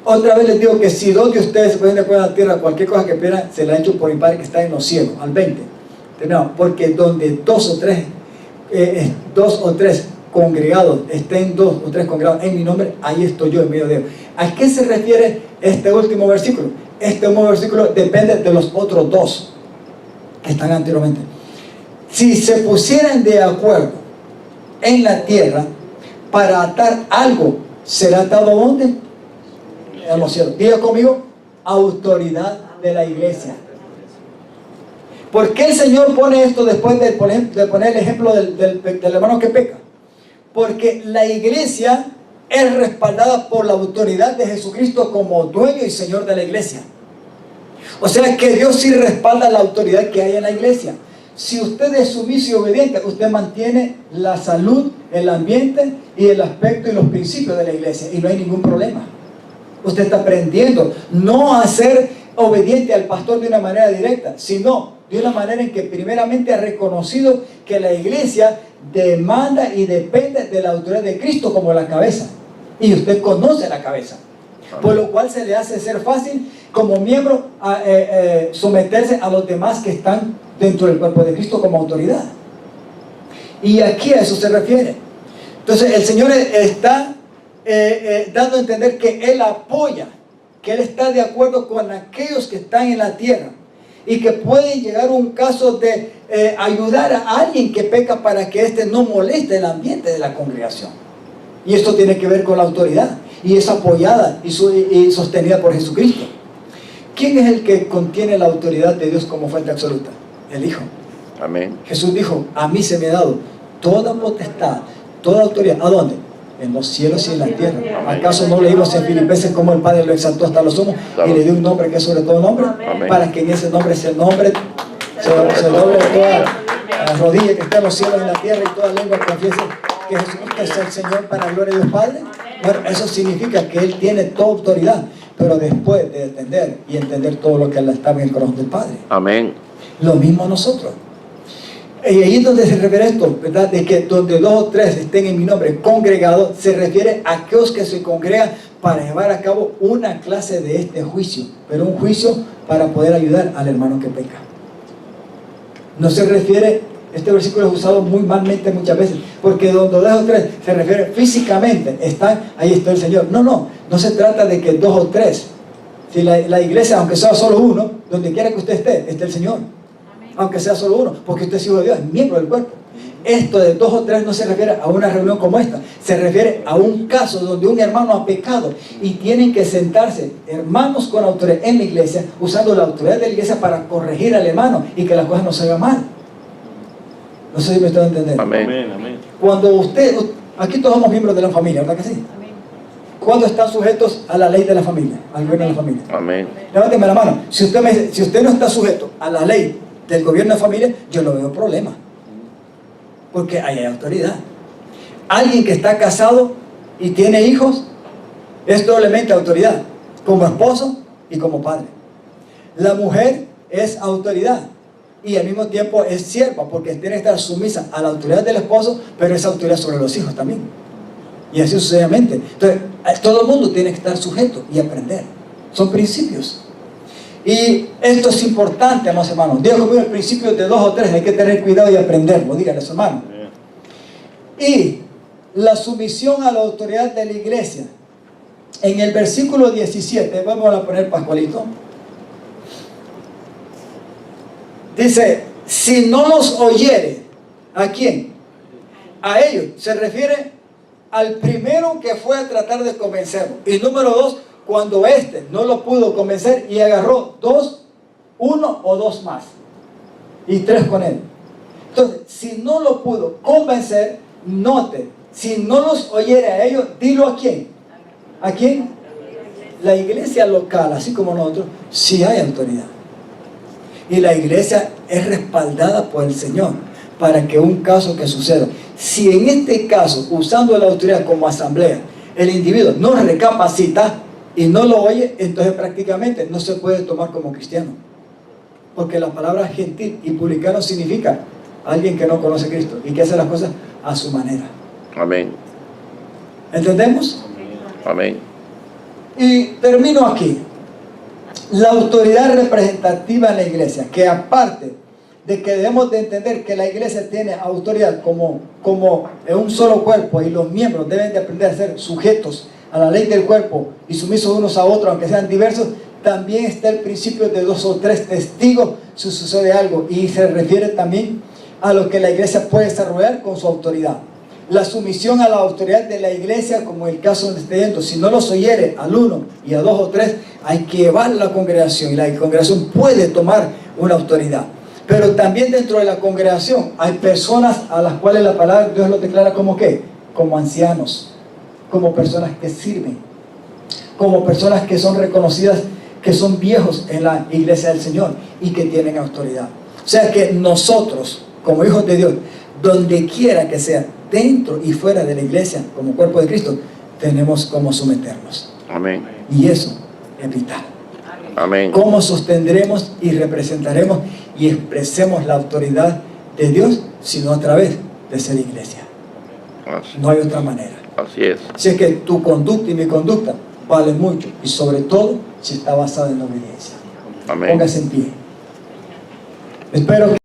S1: Otra vez les digo que si 2 de ustedes se ponen de acuerdo en la tierra, cualquier cosa que pidan, se la ha hecho por mi Padre que está en los cielos. Al 20. Terminamos. Porque donde 2 o 3 congregados, estén 2 o 3 congregados en mi nombre, ahí estoy yo en medio de ellos. ¿A qué se refiere este último versículo? Este último versículo depende de los otros 2 que están anteriormente. Si se pusieran de acuerdo en la tierra para atar algo, ¿será atado a dónde? En los cielos. Diga conmigo, autoridad de la iglesia. ¿Por qué el Señor pone esto después de poner el ejemplo del hermano que peca? Porque la iglesia es respaldada por la autoridad de Jesucristo como dueño y Señor de la iglesia. O sea que Dios sí respalda la autoridad que hay en la iglesia. Si usted es sumiso y obediente, usted mantiene la salud, el ambiente y el aspecto y los principios de la iglesia, y no hay ningún problema. Usted está aprendiendo no a ser obediente al pastor de una manera directa, sino de una manera en que primeramente ha reconocido que la iglesia demanda y depende de la autoridad de Cristo como la cabeza, y usted conoce la cabeza, por lo cual se le hace ser fácil como miembro someterse a los demás que están dentro del cuerpo de Cristo como autoridad. Y aquí a eso se refiere. Entonces el Señor está dando a entender que Él apoya, que Él está de acuerdo con aquellos que están en la tierra y que pueden llegar a un caso de ayudar a alguien que peca para que éste no moleste el ambiente de la congregación. Y esto tiene que ver con la autoridad, y es apoyada y sostenida por Jesucristo. ¿Quién es el que contiene la autoridad de Dios como fuente absoluta? El Hijo.
S2: Amén.
S1: Jesús dijo: a mí se me ha dado toda potestad, toda autoridad. ¿A dónde? En los cielos y en la tierra. ¿Acaso no leímos en Filipenses cómo el Padre lo exaltó hasta lo sumo y le dio un nombre que es sobre todo nombre?
S2: Amén.
S1: Para que en ese nombre se doble toda la rodilla que está en los cielos y en la tierra, y toda lengua confiese que Jesucristo es el Señor, para la gloria de Dios Padre. Bueno, eso significa que Él tiene toda autoridad, pero después de entender y entender todo lo que Él estaba en el corazón del Padre.
S2: Amén.
S1: Lo mismo nosotros. Y ahí es donde se refiere esto, ¿verdad? De que donde 2 o 3 estén en mi nombre congregados, se refiere a aquellos que se congregan para llevar a cabo una clase de este juicio, pero un juicio para poder ayudar al hermano que peca. No se refiere, este versículo es usado muy malmente muchas veces, porque donde 2 o 3 se refiere físicamente, están, ahí está el Señor. No se trata de que 2 o 3. Si la iglesia, aunque sea solo uno, donde quiera que usted esté, está el Señor. Aunque sea solo uno, porque usted es hijo de Dios, es miembro del cuerpo. Esto de 2 o 3 no se refiere a una reunión como esta, se refiere a un caso donde un hermano ha pecado y tienen que sentarse hermanos con autoridad en la iglesia, usando la autoridad de la iglesia para corregir al hermano y que las cosas no se hagan mal. No sé si me estoy entendiendo.
S2: Amén.
S3: Amén.
S1: Cuando usted, aquí todos somos miembros de la familia, ¿verdad que sí? ¿Cuándo están sujetos a la ley de la familia, al gobierno de la familia?
S2: Amén.
S1: Levánteme la mano. Si usted no está sujeto a la ley del gobierno de familia, yo no veo problema, porque ahí hay autoridad. Alguien que está casado y tiene hijos es doblemente autoridad, como esposo y como padre. La mujer es autoridad y al mismo tiempo es sierva, porque tiene que estar sumisa a la autoridad del esposo, pero es autoridad sobre los hijos también, y así sucesivamente. Entonces todo el mundo tiene que estar sujeto y aprender. Son principios. Y esto es importante, amados hermanos. Dios conmigo, el principio de 2 o 3, hay que tener cuidado y aprenderlo. Díganle, hermano. Y la sumisión a la autoridad de la iglesia. En el versículo 17, vamos a poner Pascualito. Dice: si no los oyere, ¿a quién? A ellos. Se refiere al primero que fue a tratar de convencerlo. Y número 2, cuando éste no lo pudo convencer y agarró 1 o 2 más y 3 con él. Entonces, si no lo pudo convencer, note, si no los oyere a ellos, dilo a quién. ¿A quién? La iglesia local, así como nosotros, sí hay autoridad. Y la iglesia es respaldada por el Señor para que un caso que suceda. Si en este caso, usando la autoridad como asamblea, el individuo no recapacita y no lo oye, entonces prácticamente no se puede tomar como cristiano, porque la palabra gentil y publicano significa alguien que no conoce a Cristo y que hace las cosas a su manera.
S2: Amén.
S1: ¿Entendemos?
S2: Amén.
S1: Y termino aquí. La autoridad representativa en la iglesia, que aparte de que debemos de entender que la iglesia tiene autoridad como en un solo cuerpo, y los miembros deben de aprender a ser sujetos a la ley del cuerpo y sumisos unos a otros, aunque sean diversos, también está el principio de 2 o 3 testigos si sucede algo, y se refiere también a lo que la iglesia puede desarrollar con su autoridad. La sumisión a la autoridad de la iglesia, como el caso donde esté yendo, si no los oyere al 1 y a 2 o 3, hay que llevar a la congregación, y la congregación puede tomar una autoridad. Pero también dentro de la congregación hay personas a las cuales la palabra de Dios lo declara como ¿qué? Como ancianos, como personas que sirven, como personas que son reconocidas, que son viejos en la iglesia del Señor y que tienen autoridad. O sea que nosotros, como hijos de Dios, donde quiera que sea, dentro y fuera de la iglesia, como cuerpo de Cristo, tenemos cómo someternos.
S2: Amén.
S1: Y eso es vital.
S2: Amén.
S1: Cómo sostendremos y representaremos y expresemos la autoridad de Dios, sino a través de ser iglesia. No hay otra manera.
S2: Así es.
S1: Así es que tu conducta y mi conducta vale mucho, y sobre todo si está basada en la obediencia.
S2: Amén.
S1: Póngase en pie. Espero que